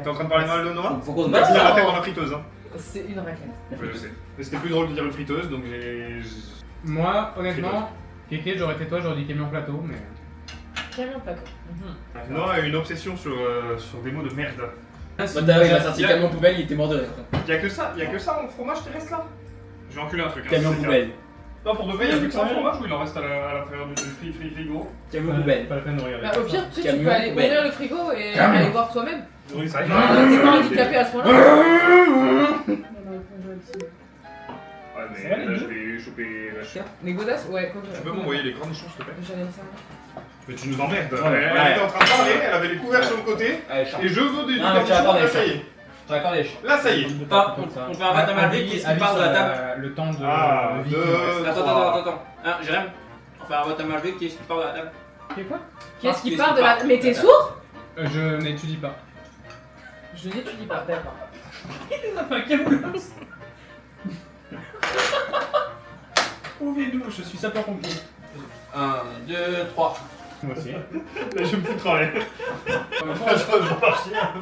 Speaker 4: T'es en train de parler mal de Noah?
Speaker 3: Faut qu'on se
Speaker 4: Bah,
Speaker 3: batte.
Speaker 4: tu l'as raté dans la friteuse, hein.
Speaker 7: C'est une raclette.
Speaker 4: Ouais, je sais. Mais c'était plus drôle de dire une friteuse, donc j'ai.
Speaker 5: Moi, honnêtement, kéké, j'aurais fait toi, j'aurais dit camion plateau, mais.
Speaker 7: Camion plateau.
Speaker 4: Noah a une obsession sur des mots de merde.
Speaker 3: Bah, t'as vu, il a sorti camion poubelle, il était mort de rire.
Speaker 4: Y'a que ça en fromage qui reste là. Je vais enculer un truc. hein,
Speaker 3: Camion
Speaker 4: c'est
Speaker 3: poubelle.
Speaker 4: clair. Non, pour de vrai, y'a plus que ça en fromage ou il en reste à l'intérieur du frigo?
Speaker 3: Camion poubelle.
Speaker 5: Pas la peine de regarder.
Speaker 7: Bah, au pire, tu sais, tu
Speaker 3: Camion
Speaker 7: peux aller
Speaker 3: poubelle.
Speaker 7: ouvrir le frigo et
Speaker 5: Camion.
Speaker 7: aller voir toi-même.
Speaker 4: Oui, ça y est.
Speaker 7: T'es pas handicapé à ce point-là.
Speaker 4: Ouais, mais
Speaker 6: Ça va, les
Speaker 4: là,
Speaker 6: deux
Speaker 4: je vais choper la chair.
Speaker 7: Les godasses, ouais, quoi que
Speaker 4: Tu peux m'envoyer les cornichons, s'il te plaît?
Speaker 7: J'allais me servir.
Speaker 4: Mais tu nous emmerdes.
Speaker 6: Ouais.
Speaker 4: Elle était en train de parler, elle avait les couverts sur le côté.
Speaker 3: Allez, chante.
Speaker 4: Et je veux des
Speaker 3: Non, mais tu vas
Speaker 4: cornichons,
Speaker 3: attendre,
Speaker 4: là ça y est.
Speaker 3: D'accord, les
Speaker 4: Là ça y est.
Speaker 3: Ah, on fait un vote à Malvé qui part de la table.
Speaker 5: Le temps de.
Speaker 4: Ah,
Speaker 5: vie
Speaker 4: deux.
Speaker 5: qui nous reste.
Speaker 3: Attends. Hein, Jérém, on fait un vote à Malvé qui part de la table.
Speaker 7: Qu'est-ce qui part de la. Mais t'es sourd?
Speaker 5: Je n'étudie pas.
Speaker 7: Je n'étudie pas, d'accord.
Speaker 6: Ça fait un câble. Sauvez-nous, je suis sapeur-pompier.
Speaker 3: 1, 2, 3.
Speaker 5: Moi aussi.
Speaker 4: Là je vais me foutre en l'air. Je vais partir.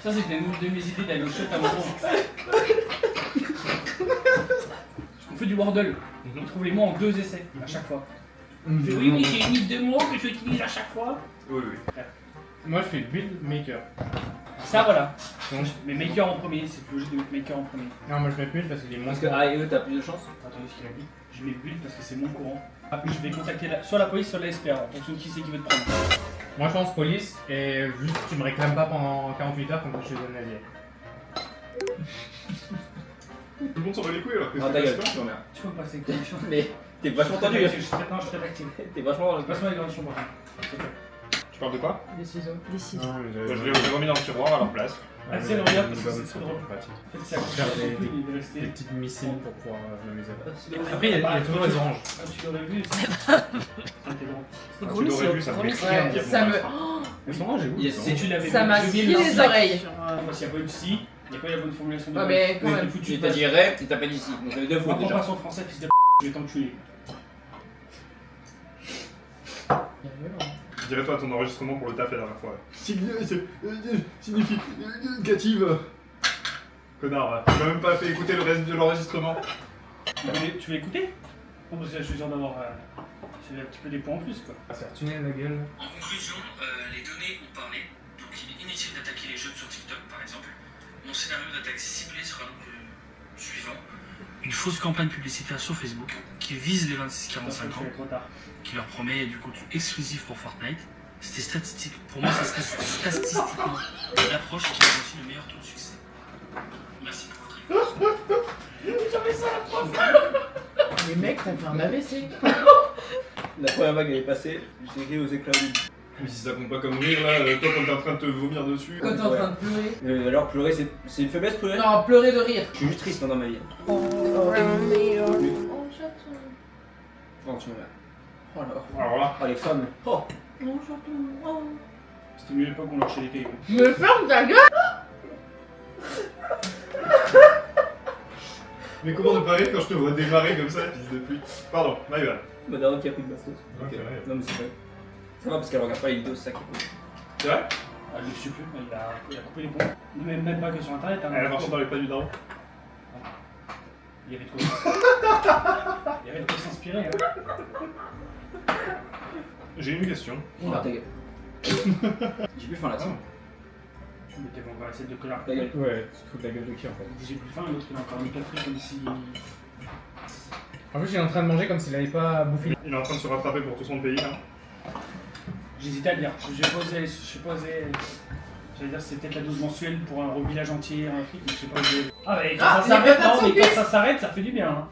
Speaker 6: Ça, c'était une de mes idées d'aller au shot à mon On fait du Wordle. On trouve les mots en 2 essais à chaque fois. Il fait, oui, j'ai une liste de mots que j'utilise à chaque fois.
Speaker 4: Oui.
Speaker 5: Moi je fais build maker.
Speaker 6: Ça, voilà.
Speaker 5: Donc,
Speaker 6: Mais maker en premier, c'est plus logique de mettre maker en premier.
Speaker 5: non, moi je mets build parce qu'il est moins
Speaker 3: Parce que A et E, t'as plus de chance.
Speaker 6: Attendez ce qu'il a dit. Je mets build parce que c'est mon courant. Après, je vais contacter soit la police, soit la SPA en fonction de qui c'est qui veut te prendre.
Speaker 5: Moi je pense police et juste tu me réclames pas pendant 48 heures comme je te donne la vie.
Speaker 4: Tout le monde s'en bat les couilles alors que
Speaker 3: Ah, ta gueule,
Speaker 4: c'est
Speaker 3: je t'emmerde.
Speaker 6: Tu peux me passer avec les gens.
Speaker 3: Mais t'es vachement tendu.
Speaker 6: Je suis très actif.
Speaker 3: T'es vachement dans le
Speaker 6: Passe-moi les cornichons, par
Speaker 4: Tu parles de quoi?
Speaker 7: Des ciseaux.
Speaker 2: Décide.
Speaker 5: Non, mais
Speaker 4: Je l'ai remis dans le tiroir à leur place.
Speaker 6: Ah, c'est le regarde, parce que
Speaker 5: minimum,
Speaker 6: c'est trop drôle.
Speaker 5: pratique.
Speaker 6: En fait, ça
Speaker 5: Faire
Speaker 6: coûte
Speaker 5: des-
Speaker 6: beaucoup, il est resté.
Speaker 5: Des petites missiles pour pouvoir m'amuser.
Speaker 6: Après,
Speaker 5: Après il y a toujours les oranges.
Speaker 6: Ah, tu l'aurais vu, ça. C'était drôle.
Speaker 2: C'est
Speaker 4: Ah,
Speaker 2: gros
Speaker 4: tu l'aurais
Speaker 2: missile.
Speaker 4: vu, ça me
Speaker 2: Gros
Speaker 4: fait
Speaker 2: missile.
Speaker 4: rien
Speaker 7: Ouais,
Speaker 4: dire.
Speaker 7: ça me.
Speaker 5: Les oranges, j'ai
Speaker 3: Yes.
Speaker 6: Si tu l'avais
Speaker 7: Ça
Speaker 6: vu,
Speaker 7: m'a
Speaker 6: j'ai mis
Speaker 7: fini
Speaker 6: le
Speaker 7: les
Speaker 6: sac
Speaker 7: oreilles.
Speaker 6: sur un- Parce qu'il n'y a pas eu de si, il n'y a pas eu la bonne formulation de
Speaker 7: Ouais, mais quand même.
Speaker 3: Tu t'as dit rêve, tu t'appelles ici. Donc ça fait 2 fois
Speaker 6: Apprends
Speaker 3: déjà.
Speaker 6: pas son français, fils de je vais t'enculer.
Speaker 4: Je dirais toi ton enregistrement pour le taf la dernière fois. Significative. Connard, tu m'as même pas fait écouter le reste de l'enregistrement.
Speaker 6: Tu veux écouter? Non, parce que là, je suis sûr d'avoir j'ai un petit peu des points en plus, quoi.
Speaker 5: Ah, c'est tunnel la gueule.
Speaker 1: En conclusion, les données ont parlé, donc il est inutile d'attaquer les jeunes sur TikTok par exemple. Mon scénario d'attaque ciblée sera donc le suivant.
Speaker 6: une fausse campagne publicitaire sur Facebook qui vise les 26-45 ans, trop tard. qui leur promet du contenu exclusif pour Fortnite. C'était statistique. Pour moi, c'est statistiquement l'approche qui a reçu le meilleur taux de succès. Merci pour votre réponse.
Speaker 7: Les mecs, t'as fait un AVC.
Speaker 3: La première vague elle est passée, j'ai ri aux éclats.
Speaker 4: Mais si ça compte pas comme rire là, toi quand t'es en train de te vomir dessus.
Speaker 7: Quand t'es en train de pleurer.
Speaker 3: Alors pleurer c'est une faiblesse pleurer?
Speaker 7: Non, pleurer de rire.
Speaker 3: Je suis juste triste dans ma vie.
Speaker 2: Oh, chaton.
Speaker 3: Oh tu m'as. Oh là.
Speaker 4: Alors là,
Speaker 3: Oh les femmes. Oh.
Speaker 2: Oh, chaton. Oh.
Speaker 6: C'était mieux l'époque où on lâchait les cailloux.
Speaker 7: Me ferme ta gueule.
Speaker 4: mais comment ne pas rire quand je te vois démarrer comme ça, fils de pute? Pardon, Maëva.
Speaker 3: Ma daronne qui a pris de bastos.
Speaker 4: Ok, ouais.
Speaker 3: Non mais c'est vrai. Ça va parce qu'elle regarde pas les vidéos, c'est ça qui est cool.
Speaker 4: C'est vrai?
Speaker 6: Ah, je le sais plus, il a coupé les ponts. Même pas que sur internet. Hein,
Speaker 4: Elle a marché dans les pas du daron.
Speaker 6: Il y avait trop. Il y avait trop s'inspirer. Hein.
Speaker 4: J'ai une question.
Speaker 3: Ah ta gueule. J'ai plus faim là-dessus.
Speaker 6: Mais t'es encore assiette de connard.
Speaker 3: Ta gueule.
Speaker 5: Ouais, tu te fous de la gueule de qui en fait?
Speaker 6: J'ai plus faim, l'autre il a encore une café comme si.
Speaker 5: En plus, il est en train de manger comme s'il avait pas bouffé.
Speaker 4: Il est en train de se rattraper pour tout son pays. Hein.
Speaker 6: J'hésitais à le dire. J'ai posé. J'allais dire c'est peut-être la dose mensuelle pour un village entier, un truc, mais je sais pas osé. Ah mais quand
Speaker 7: Ah,
Speaker 6: ça
Speaker 7: il y a
Speaker 6: s'arrête,
Speaker 7: pas de
Speaker 6: non mais
Speaker 7: sandwich.
Speaker 6: quand ça s'arrête, ça fait du bien. Hein.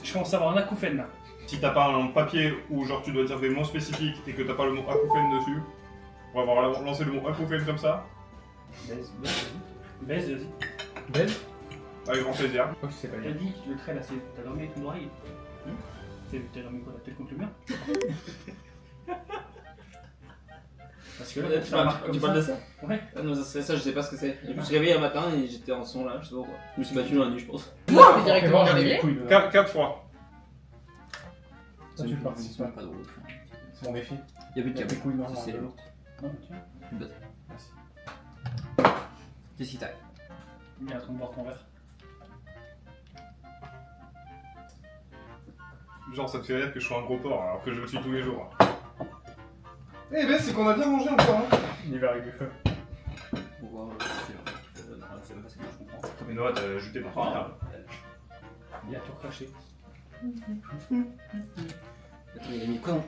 Speaker 6: Je commence à avoir un acouphène là.
Speaker 4: Si t'as pas un papier où genre tu dois dire des mots spécifiques et que t'as pas le mot acouphène dessus, on va avoir lancé le mot acouphène comme ça,
Speaker 6: Baise, vas-y.
Speaker 5: Ben?
Speaker 4: avec grand plaisir.
Speaker 5: Je crois que tu sais pas
Speaker 6: T'as
Speaker 5: lire.
Speaker 6: dit que le trait là, c'est. T'as dormi avec une oreille. T'as dormi quoi, la tête contre le mur? Parce que là, ça marque
Speaker 3: Tu
Speaker 6: comme
Speaker 3: parles de
Speaker 6: ça.
Speaker 3: ça?
Speaker 6: Ouais.
Speaker 3: Ah non, ça je sais pas ce que c'est. Je me suis réveillé un matin et j'étais en son là, je sais pas pourquoi. Je me suis battu dans la nuit, je pense.
Speaker 7: Moi, je vais directement
Speaker 5: Fais-moi, j'ai
Speaker 7: réveiller.
Speaker 5: des couilles dedans.
Speaker 4: 4 fois.
Speaker 5: Ça, tu participes pas.
Speaker 3: pas drôle.
Speaker 5: C'est mon défi.
Speaker 3: Y'a plus de
Speaker 5: Il y a des
Speaker 3: câble.
Speaker 5: couilles dans
Speaker 3: C'est
Speaker 5: le
Speaker 3: l'autre.
Speaker 6: Non, tiens.
Speaker 5: Merci.
Speaker 3: Qu'est-ce qui t'arrive?
Speaker 6: Il est en train de boire ton verre.
Speaker 4: Genre ça te fait rire que je sois un gros porc alors que je le suis tous les jours. Eh ben c'est qu'on a bien mangé encore. Hein.
Speaker 5: L'hiver avec du feu.
Speaker 3: Pourquoi c'est pas ce que je comprends.
Speaker 4: Mais Noah t'as jeté ma part.
Speaker 6: Il a tout craché.
Speaker 3: Attends, il a mis quoi dans...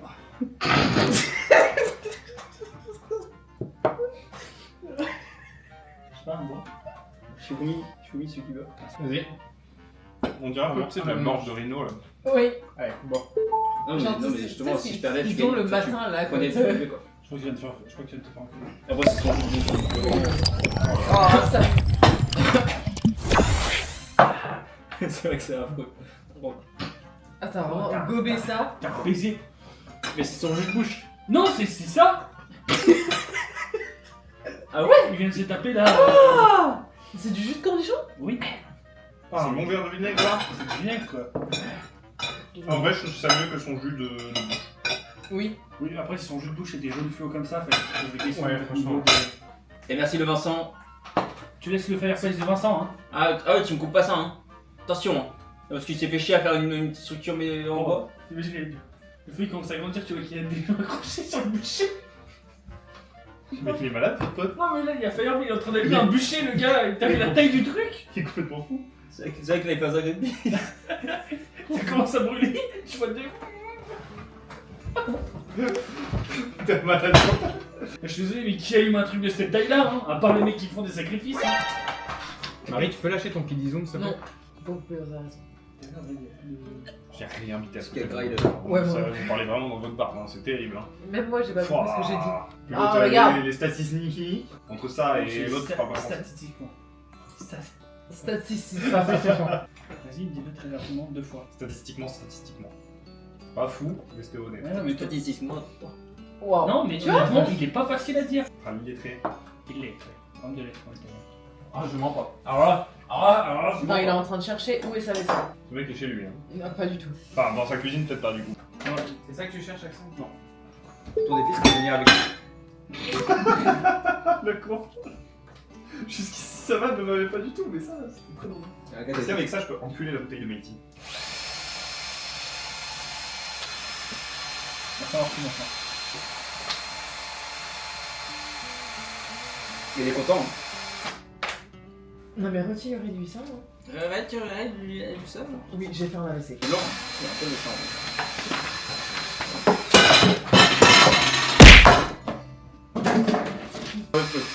Speaker 6: Je sais pas, un bois.
Speaker 3: Choumi, celui qui veut.
Speaker 5: Vas-y.
Speaker 4: On dirait un peu tu sais de la morge de rhino là.
Speaker 7: Oui.
Speaker 5: Allez, bon.
Speaker 3: Non
Speaker 7: Genre,
Speaker 3: mais
Speaker 7: tu sais,
Speaker 3: justement,
Speaker 7: tu sais,
Speaker 3: si je perdais,
Speaker 7: ils ont le matin là.
Speaker 3: Prenez
Speaker 7: quand-
Speaker 3: le truc, quoi.
Speaker 6: Je crois que tu viens de te faire enculer.
Speaker 3: Après, c'est son jeu.
Speaker 7: Oh, ça.
Speaker 3: C'est vrai que c'est affreux. Bon.
Speaker 7: Attends, vraiment, gober ça.
Speaker 6: T'as baisé.
Speaker 3: Mais c'est son jus de bouche.
Speaker 6: Non, c'est ça.
Speaker 3: Ah ouais?
Speaker 6: Il vient de se taper là.
Speaker 7: Ah, c'est du jus de cornichon?
Speaker 6: Oui.
Speaker 4: C'est un bon verre de vinaigre là.
Speaker 6: C'est du vinaigre quoi.
Speaker 4: En vrai je trouve ça mieux que son jus de bouche.
Speaker 7: Oui.
Speaker 6: Oui, après si son jus de bouche était jaune fluo comme ça, fallait que tu poses des questions.
Speaker 5: Ouais,
Speaker 6: au
Speaker 5: franchement.
Speaker 6: niveau de-
Speaker 3: Et merci le Vincent.
Speaker 6: Tu laisses le fireplace de Vincent hein.
Speaker 3: Ah ouais, tu me coupes pas ça, hein. Attention, hein. Parce qu'il s'est fait chier à faire une petite structure mais en bois.
Speaker 6: Imagine, le feu il commence à grandir, tu vois qu'il y a des gens accrochés sur le bûcher.
Speaker 4: Le mec il est malade ton pote.
Speaker 6: Non mais là il y a Firefly, il est en train d'allumer un bûcher, le gars, t'as vu la taille du truc.
Speaker 4: Il est complètement fou.
Speaker 3: C'est vrai qu'il avait pas ça grandi.
Speaker 6: Ça commence à brûler, tu vois des...
Speaker 4: T'es malade.
Speaker 6: Je suis désolé mais qui allume un truc de cette taille là hein, à part les mecs qui font des sacrifices hein.
Speaker 5: Marie, tu peux lâcher ton petit zoom, s'il te plaît?
Speaker 7: Non. Donc, vous avez raison.
Speaker 4: J'ai rien invité à ce
Speaker 3: Quel graille,
Speaker 7: Ouais,
Speaker 4: ça,
Speaker 7: moi.
Speaker 4: vous parlez vraiment dans votre barbe, hein. C'est terrible. Hein.
Speaker 7: Même moi, j'ai pas compris ce que j'ai dit.
Speaker 4: Puis
Speaker 7: Ah,
Speaker 4: l'autre,
Speaker 7: regarde.
Speaker 4: les statistiques entre ça et l'autre, c'est pas grand chose.
Speaker 6: Statistiquement.
Speaker 7: Statistique.
Speaker 6: Vas-y, dis-le très rapidement, 2 fois.
Speaker 4: Statistiquement. Pas fou, mais c'était honnête.
Speaker 6: Ouais, non, mais toi...
Speaker 3: Statistiquement.
Speaker 7: Waouh.
Speaker 6: Non, mais tu vois, il est pas facile à dire.
Speaker 4: Enfin, illettré.
Speaker 6: Il l'est, homme de lettres.
Speaker 3: Ah, je mens pas.
Speaker 6: Alors là,
Speaker 7: Non, il est en train de chercher où est sa vaisselle.
Speaker 4: Ce mec est chez lui. Hein.
Speaker 7: Non, pas du tout.
Speaker 4: Enfin, dans sa cuisine, peut-être pas du coup.
Speaker 5: C'est ça que tu cherches, Axel?
Speaker 6: Non.
Speaker 3: Ton défi, c'est de venir avec lui.
Speaker 4: D'accord. Jusqu'ici, ça va, ne m'avait pas du tout, mais ça, c'était très drôle. Est-ce qu'avec ça, je peux enculer la bouteille de Mighty?
Speaker 6: Ça marche plus maintenant.
Speaker 3: Il est content.
Speaker 7: Non mais retire le réduit ça.
Speaker 3: Ouais, tu regardes du sable.
Speaker 7: Oui, j'ai fait un AVC.
Speaker 3: C'est long, c'est un peu le champ.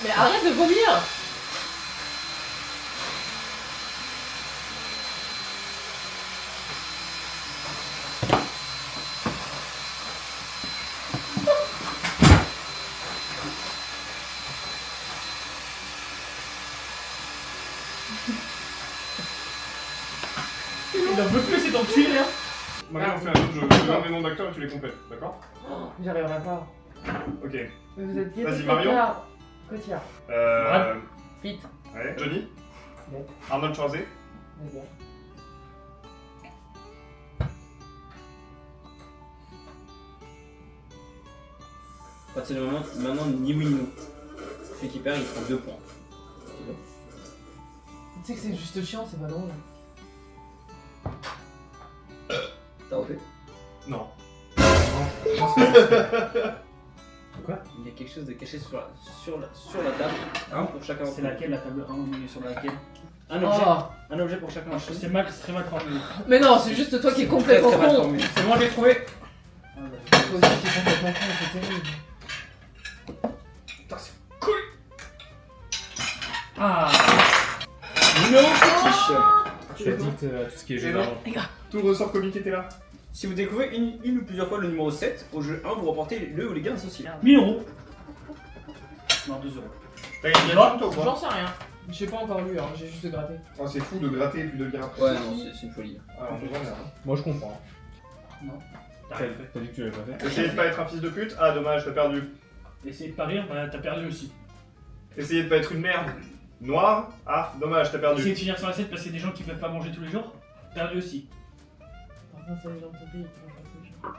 Speaker 7: Mais arrête de vomir.
Speaker 5: Il en veut plus, c'est enculé là.
Speaker 4: Marie, on fait un autre jeu. Je te donne les noms d'acteurs et tu les complètes, d'accord?
Speaker 7: J'y arriverai pas.
Speaker 4: Ok.
Speaker 7: Mais vous êtes
Speaker 4: Vas-y, Marion.
Speaker 7: Cotillard.
Speaker 2: Vite.
Speaker 4: Ouais. Johnny.
Speaker 7: Bon.
Speaker 4: Arnold Schwarzenegger.
Speaker 7: D'accord.
Speaker 3: À partir du moment maintenant ni oui ni non. Celui qui perd il prend 2 points.
Speaker 7: Tu sais que c'est juste chiant, c'est pas drôle.
Speaker 3: T'as refait?
Speaker 4: Non.
Speaker 3: Quoi? Il y a quelque chose de caché sur la table. Un pour chacun.
Speaker 6: C'est laquelle la table 1 on est sur laquelle?
Speaker 3: Un objet pour chacun.
Speaker 6: C'est très mal formulé.
Speaker 7: Mais non, c'est juste toi qui es complètement
Speaker 3: Très mal
Speaker 7: con.
Speaker 3: formulé.
Speaker 5: C'est moi, j'ai trouvé.
Speaker 7: Toi aussi, tu es complètement con, c'est terrible.
Speaker 6: Ah.
Speaker 3: Numéro 6.
Speaker 5: Je suis addict à tout ce qui est jeu
Speaker 4: Et non.
Speaker 5: d'argent.
Speaker 4: Tout le ressort comique était là.
Speaker 3: Si vous découvrez une ou plusieurs fois le numéro 7, au jeu 1, vous remportez le ou les gains associés.
Speaker 6: 1000 euros. Non, 2 euros.
Speaker 4: T'as gagné toi ou
Speaker 7: J'en
Speaker 4: pas?
Speaker 7: sais rien. J'ai pas encore lu, hein. J'ai juste gratté.
Speaker 4: Oh, c'est fou de gratter et puis de le dire.
Speaker 3: Ouais, non, c'est une folie.
Speaker 4: Ah, on est vraiment.
Speaker 5: Moi, je comprends.
Speaker 6: T'as
Speaker 5: T'as
Speaker 6: rien fait.
Speaker 5: dit que tu l'avais pas fait.
Speaker 4: Essayez de pas être un fils de pute. Ah, dommage, t'as perdu.
Speaker 6: Essayer de parier, bah t'as perdu aussi.
Speaker 4: Essayez de pas être une merde. Noire. Ah, dommage, t'as
Speaker 6: Essayer
Speaker 4: perdu.
Speaker 6: de finir sur l'assiette parce qu'il y a des gens qui peuvent pas manger tous les jours. Perdu aussi.
Speaker 7: Par contre, c'est les gens de ton pays qui mangent pas tous les jours.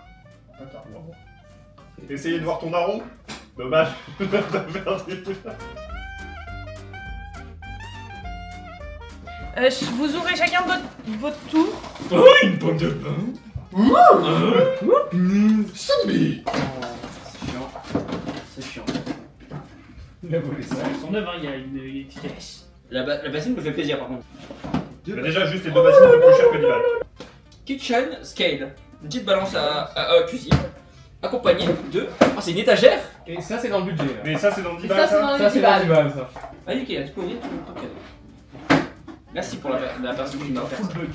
Speaker 6: Attends.
Speaker 4: Essayez de voir ton daron. Dommage, t'as perdu.
Speaker 2: Vous ouvrez chacun votre tour.
Speaker 4: Oh, une pomme de pain. Zombie.
Speaker 3: C'est chiant. C'est chiant.
Speaker 5: Il a volé ça.
Speaker 6: Son œuvre, il y a une étiquette.
Speaker 3: La bassine me fait plaisir par contre.
Speaker 4: Bah déjà, juste les deux bassines coûtent plus cher que 10 balles.
Speaker 3: Kitchen Scale. Une petite balance à cuisine. Accompagnée de. Ah, c'est une étagère.
Speaker 5: Et ça, c'est dans le budget. Là.
Speaker 4: Mais ça, c'est dans 10
Speaker 7: Et
Speaker 4: balles.
Speaker 7: ça, c'est dans
Speaker 5: Ça,
Speaker 7: les
Speaker 5: c'est
Speaker 7: 10
Speaker 5: dans
Speaker 7: balles.
Speaker 5: 10 balles, ça.
Speaker 3: Ah, nickel, tu peux ouvrir ton cadeau. Merci pour la personne qui m'a offert.
Speaker 6: Full bug.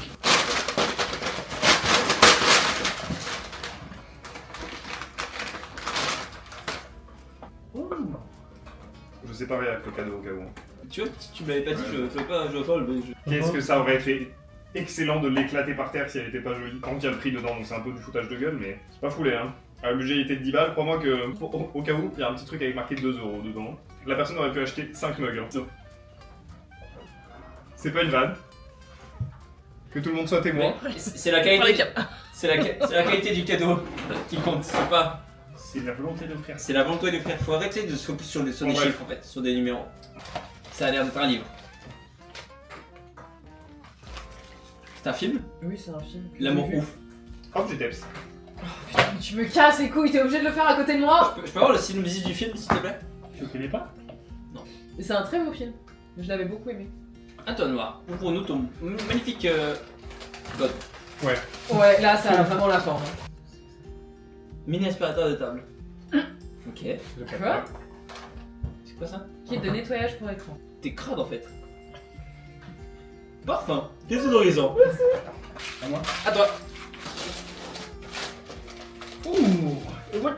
Speaker 4: Je sais pas avec le cadeau au cas où.
Speaker 3: Tu vois, si tu me l'avais pas dit, je ferais pas le jeu.
Speaker 4: Qu'est-ce que ça aurait été excellent de l'éclater par terre si elle était pas jolie. Quand il y a le prix dedans, donc c'est un peu du foutage de gueule, mais c'est pas foulé, hein. Le budget était de 10 balles, crois-moi que au cas où, il y a un petit truc avec marqué 2 € dedans. La personne aurait pu acheter 5 mugs. Hein. C'est pas une vanne. Que tout le monde soit témoin.
Speaker 3: C'est la qualité. C'est la qualité du cadeau qui compte, c'est pas.
Speaker 6: C'est la volonté d'offrir.
Speaker 3: C'est la volonté de faire. Faut arrêter de se focus sur des
Speaker 4: Bon, bref.
Speaker 3: chiffres en fait, sur des numéros. Ça a l'air d'être un livre. C'est un film?
Speaker 7: Oui, c'est un film. que
Speaker 3: L'amour
Speaker 7: j'ai vu.
Speaker 3: ouf.
Speaker 4: Hop, j'ai Teps.
Speaker 7: Mais tu me casses les couilles, t'es obligé de le faire à côté de moi.
Speaker 3: Je peux avoir le synopsis du film s'il te plaît?
Speaker 6: Tu le connais pas?
Speaker 7: Et c'est un très beau film. Je l'avais beaucoup aimé.
Speaker 3: Un toi noir. Pour nous ton magnifique god.
Speaker 7: Ouais, là, ça a vraiment la forme.
Speaker 3: Mini aspirateur de table. Ok.
Speaker 7: Quoi?
Speaker 3: C'est quoi ça?
Speaker 7: Qui est de nettoyage pour écran.
Speaker 3: T'es crade en fait. Parfum. Désodorisant.
Speaker 6: À moi.
Speaker 3: À toi.
Speaker 6: Ouh.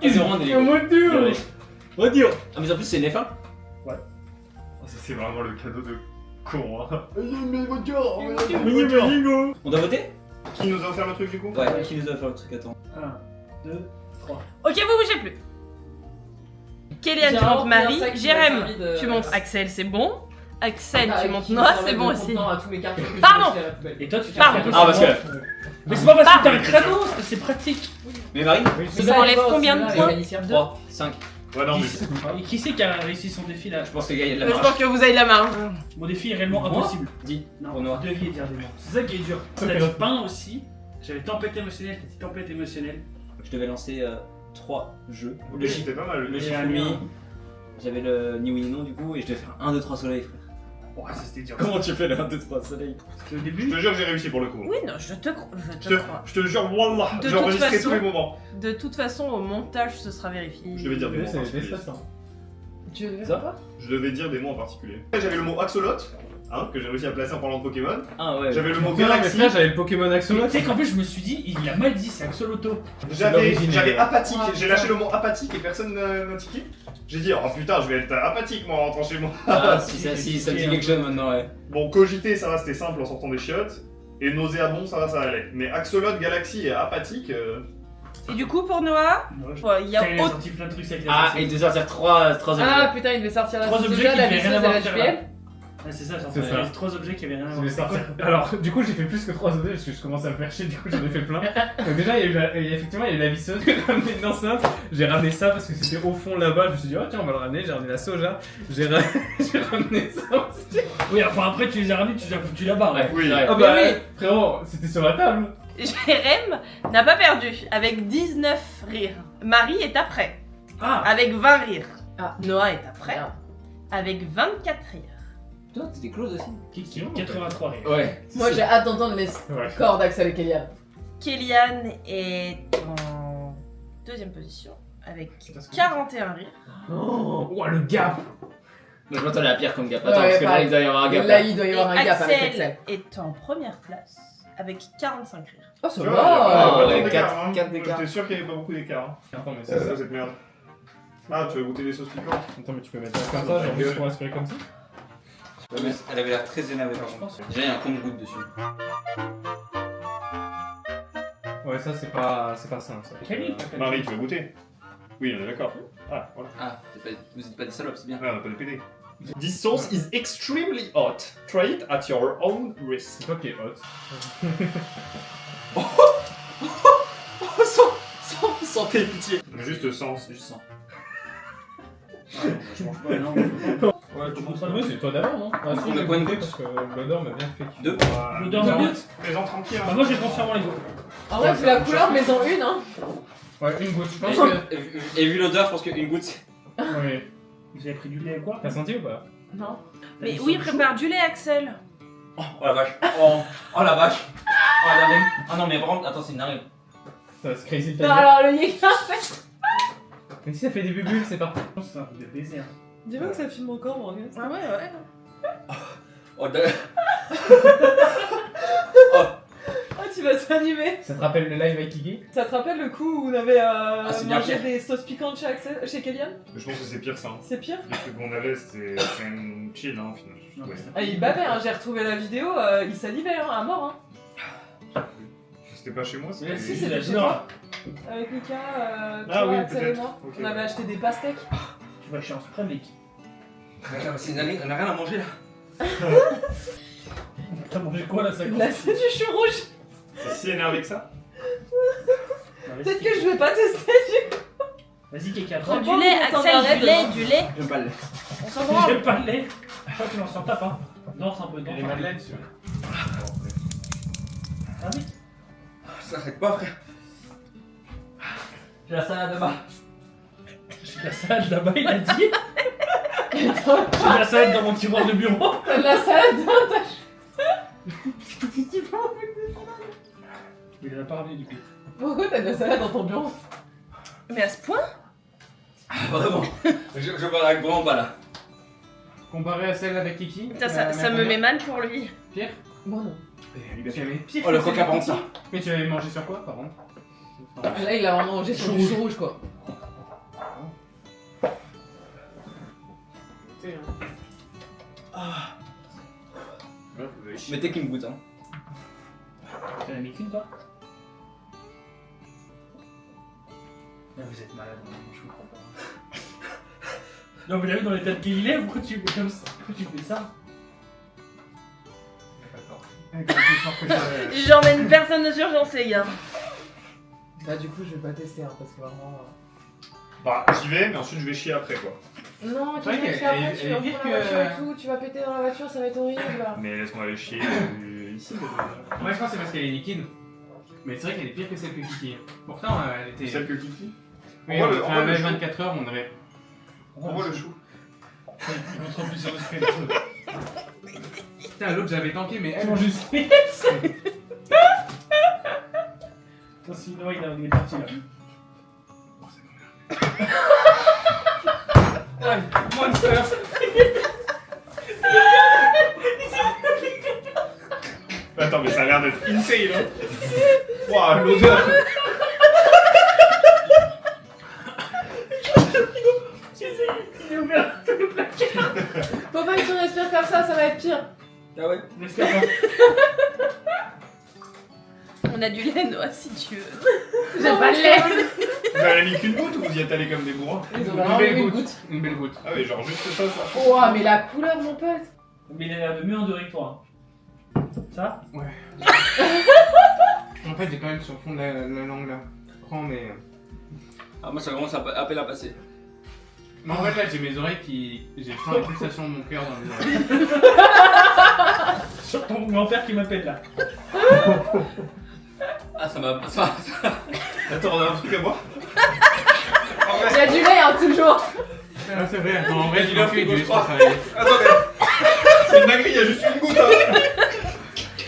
Speaker 3: Et c'est vraiment des Lego.
Speaker 5: Dieu.
Speaker 3: Voiture. Ah mais en plus c'est une F1.
Speaker 4: Oh, ça, c'est vraiment le cadeau de con, hein.
Speaker 3: On doit voter?
Speaker 4: Qui nous a offert le truc du coup?
Speaker 3: Ouais, qui nous a fait le truc? Attends.
Speaker 6: 1, 2, 3.
Speaker 2: Ok, vous bougez plus. Kéliane, tu
Speaker 7: J'ai
Speaker 2: montes
Speaker 7: un
Speaker 2: Marie.
Speaker 7: sac qui m'a
Speaker 2: Jérém,
Speaker 7: servi de-
Speaker 2: tu montes Axel, c'est bon. Axel,
Speaker 7: Ah,
Speaker 2: tu
Speaker 7: et
Speaker 2: montes
Speaker 7: qui
Speaker 2: Noah,
Speaker 7: servait
Speaker 2: c'est
Speaker 7: de
Speaker 2: bon aussi.
Speaker 7: contenant à tous mes cartons que j'ai
Speaker 2: Pardon.
Speaker 7: jetés à la poubelle.
Speaker 6: Et toi, tu t'es
Speaker 2: Pardon.
Speaker 6: fait
Speaker 3: Ah parce que.
Speaker 6: Mais c'est pas parce que t'as un
Speaker 2: Pardon.
Speaker 6: crâneau, c'est pratique.
Speaker 3: Mais Marie?
Speaker 2: Ça enlève combien de points?
Speaker 3: 3, 5.
Speaker 4: Ouais, non, mais.
Speaker 6: Et qui c'est qui a réussi son défi là?
Speaker 3: Je pense qu'il y a de la
Speaker 2: Je
Speaker 3: marge.
Speaker 2: pense que vous avez de la marge.
Speaker 6: Mon défi est réellement
Speaker 3: Moi
Speaker 6: impossible.
Speaker 3: Dis.
Speaker 6: Non,
Speaker 3: Pour Noah.
Speaker 6: 2 vies et dire des mots. C'est ça qui est dur.
Speaker 5: Ça
Speaker 6: T'as
Speaker 5: fait
Speaker 6: dit
Speaker 5: l'autre.
Speaker 6: pain aussi. J'avais tempête émotionnelle, t'as dit tempête émotionnelle.
Speaker 3: Je devais lancer 3 jeux.
Speaker 4: Ok,
Speaker 3: Le
Speaker 4: c'était pas mal.
Speaker 3: le
Speaker 6: J'ai
Speaker 3: chiffre
Speaker 6: un
Speaker 3: nuit.
Speaker 6: lien.
Speaker 3: J'avais le ni oui ni non du coup et je devais faire 1, 2, 3 soleil frère.
Speaker 6: Ouais, ça c'était dur.
Speaker 3: Comment tu fais le 1, 2, 3 soleil?
Speaker 6: C'était au
Speaker 4: Je
Speaker 6: début.
Speaker 4: te jure que j'ai réussi pour le coup.
Speaker 2: Oui, non, je te crois.
Speaker 4: Je te jure, wallah,
Speaker 2: De
Speaker 4: j'ai
Speaker 2: toute
Speaker 4: enregistré
Speaker 2: façon-
Speaker 4: tous les moments.
Speaker 2: De toute façon, au montage, ce sera vérifié.
Speaker 4: Je devais dire des mots en
Speaker 5: C'est
Speaker 4: particulier.
Speaker 5: l'espace, hein.
Speaker 7: Tu veux
Speaker 3: Ça
Speaker 7: quoi?
Speaker 4: Je devais dire des mots en particulier. J'avais le mot Axolot, hein, que j'ai réussi à placer en parlant de Pokémon.
Speaker 3: Ah ouais.
Speaker 4: J'avais le mot
Speaker 5: Putain, mais
Speaker 4: Galaxy.
Speaker 5: frère, j'avais le Pokémon
Speaker 6: Mais
Speaker 5: Axolot.
Speaker 6: tu sais qu'en plus, je me suis dit, il a mal dit, c'est Axoloto.
Speaker 4: J'avais
Speaker 5: l'original.
Speaker 4: apathique.
Speaker 7: Ouais,
Speaker 4: J'ai
Speaker 7: putain.
Speaker 4: lâché le mot apathique et personne n'a tiqué. J'ai dit, oh putain, je vais être apathique moi en rentrant chez moi.
Speaker 3: Ah, si, ça me dit quelque chose maintenant, ouais.
Speaker 4: Bon, cogiter, ça va, c'était simple en sortant des chiottes. Et nauséabond, ça va, ça allait. Mais Axolot, Galaxy et apathique.
Speaker 2: Et du coup, pour Noah, il y a
Speaker 6: Putain, il a
Speaker 2: autre.
Speaker 6: sorti plein de trucs avec la
Speaker 3: Ah,
Speaker 6: sorcière.
Speaker 3: et de sortir 3 objets.
Speaker 7: Ah putain, il devait sortir la
Speaker 6: 3
Speaker 7: sauce
Speaker 6: objets
Speaker 7: soja,
Speaker 6: qui
Speaker 7: la
Speaker 6: devaient rien
Speaker 7: licence et
Speaker 6: avoir
Speaker 7: la
Speaker 6: à faire
Speaker 7: JPL.
Speaker 6: Ah, c'est ça,
Speaker 5: C'est ça.
Speaker 6: 3 objets qui avaient rien à
Speaker 5: Je
Speaker 6: voir.
Speaker 5: vais
Speaker 6: C'était
Speaker 5: sortir.
Speaker 6: quoi
Speaker 5: Alors, du coup, j'ai fait plus que 3 objets parce que je commençais à me faire chier, du coup, j'en ai fait plein. Donc, déjà, effectivement, il y a eu la visseuse, j'ai ramené une enceinte, j'ai ramené ça parce que c'était au fond là-bas. Je me suis dit, oh tiens, on va le ramener. J'ai ramené la soja, j'ai ramené ça aussi.
Speaker 6: Oui, enfin après, tu les as ramenés, tu les as foutus là-bas.
Speaker 3: Ouais,
Speaker 4: Oui.
Speaker 3: ouais.
Speaker 5: Ah bah,
Speaker 7: oui.
Speaker 5: frérot, c'était sur la table.
Speaker 2: Jérém n'a pas perdu, avec 19 rires. Marie est après,
Speaker 6: Ah,
Speaker 2: avec 20 rires.
Speaker 7: Ah.
Speaker 2: Noah est après,
Speaker 7: Merde.
Speaker 2: avec 24 rires.
Speaker 3: Toi, t'étais close aussi?
Speaker 6: qui 83 rires.
Speaker 3: Ouais.
Speaker 7: Moi j'ai hâte d'entendre les
Speaker 5: Ouais.
Speaker 7: corps d'Axel et Kellyanne.
Speaker 2: Kéliane est en deuxième position, avec 41 rires.
Speaker 5: Oh, le gap.
Speaker 3: Donc, je m'attendais à pire comme gap.
Speaker 7: Ouais,
Speaker 3: Attends, parce que là,
Speaker 7: pareil.
Speaker 3: il doit y avoir un gap.
Speaker 7: Là, il doit y
Speaker 2: Et
Speaker 7: avoir un gap avec
Speaker 2: Axel
Speaker 7: Axel.
Speaker 2: est en première place, avec 45 rires.
Speaker 7: Oh, ça
Speaker 4: Tu vois,
Speaker 7: va.
Speaker 4: il y a pas
Speaker 3: ouais,
Speaker 4: tant d'écart, hein.
Speaker 3: quatre d'écart.
Speaker 4: J'étais sûr qu'il y avait pas beaucoup d'écart. Hein.
Speaker 5: Attends, mais
Speaker 4: C'est ça, cette merde. Ah, tu veux goûter des sauces piquantes?
Speaker 5: Attends, mais tu peux mettre ça comme ça, genre juste pour respirer comme ça.
Speaker 3: Ouais, mais elle avait l'air très énervée par contre. Déjà, il y a un compte-goutte dessus.
Speaker 5: Ouais, ça, c'est pas sain, ça.
Speaker 6: Quel
Speaker 4: Marie, tu veux goûter? Oui, on est d'accord. Ah, voilà.
Speaker 3: Ah, vous êtes pas des salopes, c'est bien.
Speaker 4: Ah, on a pas de PD. This sauce is extremely hot. Try it at your own risk.
Speaker 5: C'est toi qui es hot.
Speaker 3: Santé, pitié.
Speaker 4: Juste sans.
Speaker 3: Juste sang.
Speaker 6: Je mange pas, non.
Speaker 5: Ouais, tu montres ça. Oui, c'est toi d'abord, non? Ah, si,
Speaker 3: On a
Speaker 5: j'ai
Speaker 3: combien de
Speaker 5: goûté
Speaker 3: gouttes?
Speaker 5: parce que l'odeur m'a bien fait kiffer.
Speaker 3: 2.
Speaker 6: L'odeur de goutte.
Speaker 4: Fais-en tranquille.
Speaker 6: Bah, moi, j'ai transformé les gouttes.
Speaker 7: En vrai, c'est la couleur, mais en une, hein.
Speaker 5: Ouais, une goutte, je pense que.
Speaker 3: Et vu l'odeur, je pense qu'une goutte, c'est.
Speaker 5: Oui.
Speaker 6: Vous avez pris du lait ou quoi?
Speaker 5: T'as senti ou pas?
Speaker 7: Non.
Speaker 2: Mais
Speaker 6: Ils
Speaker 2: oui,
Speaker 6: sont
Speaker 2: prépare du lait, Axel.
Speaker 3: Oh la vache. Oh la vache. Oh la narine. Ah non, mais par contre, attends, c'est une narine.
Speaker 5: Ça c'est crazy
Speaker 7: Non,
Speaker 5: de
Speaker 7: alors le Yéka.
Speaker 5: Mais si ça fait des bulles, c'est parfait.
Speaker 6: C'est un truc de baiser. Hein.
Speaker 7: Dis-moi que ça filme encore, Morgan.
Speaker 2: Ah ouais, ouais.
Speaker 3: Oh,
Speaker 7: Ah, tu vas s'animer.
Speaker 5: Ça te rappelle le live avec Kiki?
Speaker 7: Ça te rappelle le coup où on avait
Speaker 3: c'est bien
Speaker 7: mangé
Speaker 3: pire.
Speaker 7: des sauces piquantes chez Kellyanne?
Speaker 4: Je pense que c'est pire ça. Hein.
Speaker 7: C'est pire?
Speaker 4: Les trucs qu'on avait, c'était quand même chill, hein, au final.
Speaker 6: Non,
Speaker 4: Ouais.
Speaker 6: mais c'est-
Speaker 7: Ah, il bavait, hein. J'ai retrouvé la vidéo, il salivait, hein, à mort, hein.
Speaker 4: C'était pas chez moi, c'était.
Speaker 6: Mais
Speaker 7: si,
Speaker 6: c'est
Speaker 7: c'était
Speaker 6: la
Speaker 7: chez
Speaker 6: Nora.
Speaker 7: Avec Mika,
Speaker 4: Ah
Speaker 7: toi,
Speaker 4: oui,
Speaker 7: Axel et
Speaker 4: peut-être.
Speaker 7: moi.
Speaker 4: Ok.
Speaker 7: On avait acheté des pastèques.
Speaker 6: Tu vas chez un suprême, mec.
Speaker 3: C'est une narine, on a rien à manger là.
Speaker 6: T'as mangé quoi là, ça
Speaker 7: Là, c'est du chou rouge.
Speaker 4: C'est si énervé que ça?
Speaker 7: Peut-être que je vais pas tester.
Speaker 6: Vas-y, Keka,
Speaker 2: Prends
Speaker 6: prends
Speaker 2: du lait,
Speaker 7: T'en
Speaker 2: Axel,
Speaker 7: arrêtes
Speaker 2: du lait,
Speaker 7: demain.
Speaker 2: du lait.
Speaker 3: J'aime pas le lait.
Speaker 2: On s'en branle.
Speaker 6: J'aime pas le lait. Je crois que tu m'en tapes, hein. Danse un peu, danse
Speaker 5: Les
Speaker 6: un peu.
Speaker 5: madeleines, tu vois.
Speaker 6: Ah oui.
Speaker 3: Ça s'arrête pas, frère. J'ai la salade là-bas.
Speaker 6: J'ai de la salade là-bas, il a dit. J'ai de la salade dans mon tiroir de bureau.
Speaker 7: T'as de la salade dans ta
Speaker 6: Mais il en a pas ramené du coup.
Speaker 7: Pourquoi t'as de la salade dans ton bureau?
Speaker 2: Mais à ce point?
Speaker 3: Vraiment. Je parle vraiment pas là.
Speaker 5: Comparé à celle avec Kiki?
Speaker 2: Putain, ça me met mal pour lui.
Speaker 5: Pire?
Speaker 7: Bon, non.
Speaker 5: Tu avais pire.
Speaker 3: Oh le
Speaker 5: que celle
Speaker 3: coca
Speaker 5: de
Speaker 3: prend
Speaker 5: Kiki?
Speaker 3: ça.
Speaker 5: Mais tu avais mangé sur quoi, par contre?
Speaker 7: Là, il a vraiment mangé sur du chou rouge, quoi.
Speaker 3: Mettez qu'une goutte, hein.
Speaker 6: T'en as mis qu'une toi? Non, vous êtes malade, je comprends pas. Non, mais t'as vu dans l'état de quel il est, pourquoi tu fais comme ça? Pourquoi tu fais ça?
Speaker 2: J'emmène personne de surgence, les gars.
Speaker 7: Bah, du coup, je vais pas tester, hein, parce que vraiment.
Speaker 4: Bah, j'y vais, mais ensuite je vais chier après quoi.
Speaker 7: Non, tu
Speaker 5: C'est vrai
Speaker 7: vas
Speaker 5: qu'elle-
Speaker 7: faire après,
Speaker 5: elle-
Speaker 7: tu
Speaker 5: elle
Speaker 7: vas
Speaker 5: est pire
Speaker 7: reprendre la
Speaker 5: que-
Speaker 7: voiture et tout, tu vas péter dans la voiture, ça va être horrible.
Speaker 4: Mais laisse-moi aller chier ici.
Speaker 5: Moi, je pense que c'est parce qu'elle est liquide. Mais c'est vrai qu'elle est pire que celle que Kiki. Pourtant, elle était.
Speaker 4: Celle que Kiki.
Speaker 5: Oui,
Speaker 4: On voit
Speaker 5: on
Speaker 4: le- on
Speaker 5: fait
Speaker 4: voit
Speaker 5: un
Speaker 4: le
Speaker 5: live
Speaker 4: chou.
Speaker 5: 24 heures, on aurait.
Speaker 4: On voit le chou.
Speaker 6: Il montre plus sur le screen.
Speaker 5: Putain, l'autre j'avais tanké, mais elle, juste.
Speaker 6: Sinon, il est parti là.
Speaker 5: Monster.
Speaker 4: Attends, mais ça a l'air d'être insane, hein. Waouh, l'odeur.
Speaker 7: Faut pas que tu respires comme ça va être pire.
Speaker 3: Ah ouais.
Speaker 2: On a du lait, Noah, si tu veux.
Speaker 7: J'aime pas le lait.
Speaker 4: Vous avez mis qu'une goutte ou vous y êtes allé comme des bourrins?
Speaker 7: Ils ont
Speaker 5: Une
Speaker 7: vraiment
Speaker 5: belle
Speaker 7: une
Speaker 5: goutte.
Speaker 7: goutte.
Speaker 5: Une belle goutte.
Speaker 4: Ah oui, genre juste ça.
Speaker 7: Oh, mais la couleur, mon pote.
Speaker 6: Mais il a l'air de mieux endurer que toi. hein. Ça
Speaker 5: En fait, j'ai quand même sur le fond de la langue là. Je prends, mais.
Speaker 3: Ah, moi ça commence à peine à passer.
Speaker 5: Mais en fait, là, j'ai mes oreilles qui. J'ai sens la pulsation de mon cœur dans mes oreilles.
Speaker 6: Sur ton grand-père qui m'appelle là.
Speaker 3: Ah, ça m'a.
Speaker 4: Attends, on a un truc à boire?
Speaker 7: Il y a du lait, hein, toujours.
Speaker 5: Ah, c'est vrai, non, en vrai,
Speaker 4: Il
Speaker 5: j'ai
Speaker 4: a
Speaker 5: fait
Speaker 4: fait
Speaker 5: du
Speaker 4: gauche
Speaker 5: lait
Speaker 4: droite.
Speaker 5: travailler.
Speaker 4: Attendez. C'est une dinguerie, il y a juste une goutte, hein.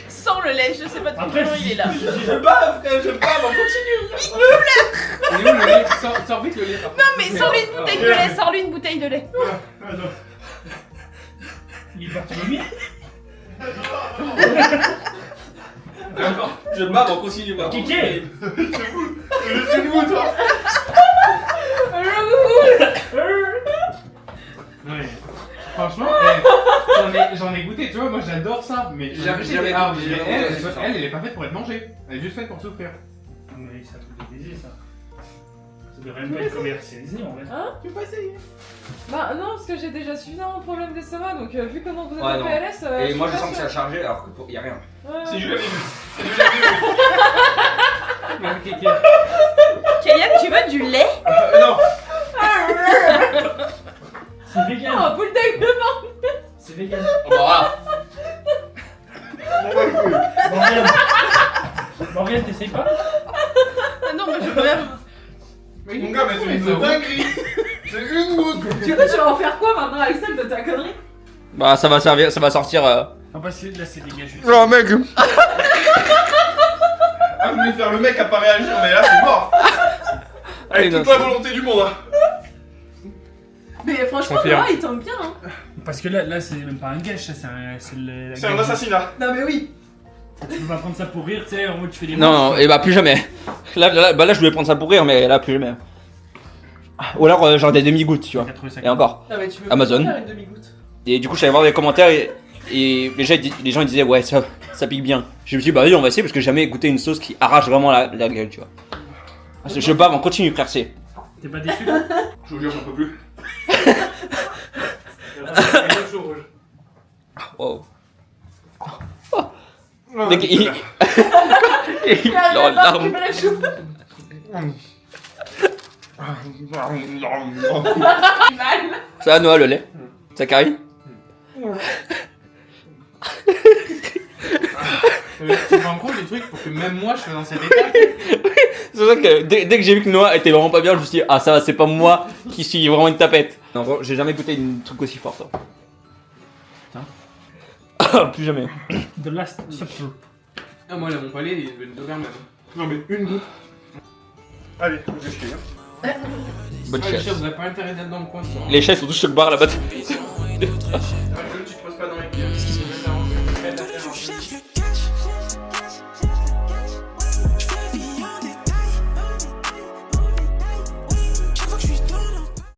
Speaker 2: Sans le lait, je sais pas depuis
Speaker 6: Après,
Speaker 2: comment il est là.
Speaker 3: Je bave, frère, je bave, on continue.
Speaker 5: Il est où le lait? Sors vite le lait. par contre.
Speaker 2: Non, mais sors-lui une bouteille de lait, sors-lui une bouteille de lait.
Speaker 4: Attends.
Speaker 6: Il est parti vomir.
Speaker 3: D'accord. Je bave, on continue. moi.
Speaker 6: Kiki.
Speaker 4: C'est juste une goutte, hein.
Speaker 5: Ouais. Franchement, j'en ai goûté, tu vois, moi j'adore ça, mais
Speaker 3: J'avais-
Speaker 5: elle,
Speaker 3: ça.
Speaker 5: elle est pas faite pour être mangée, elle est juste faite pour souffrir.
Speaker 6: Mais c'est un truc de baiser ça. Ça devrait même pas être commercialisé en fait.
Speaker 7: Hein?
Speaker 5: Tu peux pas essayer.
Speaker 7: Bah non, parce que j'ai déjà suffisamment de problèmes d'estomac, donc vu comment vous êtes
Speaker 3: Ouais,
Speaker 7: en
Speaker 3: non.
Speaker 7: PLS...
Speaker 3: Et moi je
Speaker 7: suis
Speaker 3: sens
Speaker 7: pas
Speaker 3: que ça a chargé alors qu'il y a rien.
Speaker 7: sûre. Ouais,
Speaker 4: C'est
Speaker 7: ouais.
Speaker 4: du lait. C'est du lait.
Speaker 2: Kélian, tu veux du lait?
Speaker 4: Non.
Speaker 6: C'est vegan.
Speaker 7: Oh, boule d'œil de mort.
Speaker 6: C'est vegan.
Speaker 3: Oh, bah voilà.
Speaker 6: Morgane, t'essayes pas?
Speaker 2: Ah non, mais je peux même.
Speaker 4: Mon gars, mais c'est une dinguerie. C'est une goutte.
Speaker 7: Du coup, tu vas en faire quoi maintenant, Axel, de ta connerie?
Speaker 3: Bah ça va servir, ça va sortir.
Speaker 6: Non, parce que là c'est dégagé.
Speaker 3: Oh mec.
Speaker 4: Ah, je voulais faire le mec à pas réagir, mais là c'est mort. Avec
Speaker 3: non,
Speaker 4: toute la volonté du monde, hein.
Speaker 7: Mais franchement,
Speaker 5: Confirme.
Speaker 7: moi, il tombe bien, hein.
Speaker 6: Parce que là c'est même pas un gage, ça c'est un.
Speaker 4: C'est un assassinat.
Speaker 7: Non, mais oui.
Speaker 6: Tu peux pas prendre ça pour rire, tu sais, en mode tu fais des.
Speaker 3: Non, et bah plus jamais. Là je voulais prendre ça pour rire, mais là plus jamais. Ou alors genre des demi-gouttes, tu vois. Et encore.
Speaker 7: Non, mais tu peux
Speaker 3: Amazon.
Speaker 7: pas faire une demi-goutte.
Speaker 3: Et du coup, j'allais voir les commentaires et les gens ils disaient ouais, ça pique bien. Je me suis dit bah oui, on va essayer parce que j'ai jamais goûté une sauce qui arrache vraiment la gueule, tu vois. Parce que je bave, on continue, frère, c'est.
Speaker 6: T'es pas déçu?
Speaker 4: Je vous jure, j'en peux plus.
Speaker 3: Wow.
Speaker 4: Oh,
Speaker 3: Dès qu'il-
Speaker 7: Il
Speaker 3: il
Speaker 7: a
Speaker 3: en larmes.
Speaker 7: récupéré la chou. Mal.
Speaker 3: Ça va, Noah, le lait? Ça carie?
Speaker 5: Tu te rends compte du truc pour que même moi je sois dans cet état?
Speaker 3: C'est pour ça que dès que j'ai vu que Noah était vraiment pas bien, je me suis dit, ah ça va, c'est pas moi qui suis vraiment une tapette. Non, bon, j'ai jamais goûté une truc aussi fort. Plus jamais.
Speaker 6: The Last Supper.
Speaker 5: Ah, moi là, mon palais il est de même.
Speaker 4: Non, mais une goutte. Allez, je vais chier.
Speaker 3: Bonne
Speaker 5: Ah, les
Speaker 3: chaise.
Speaker 5: chefs, vous avez pas intérêt d'être dans le coin ce soir.
Speaker 3: Les chaises sont tous sur le bar là-bas.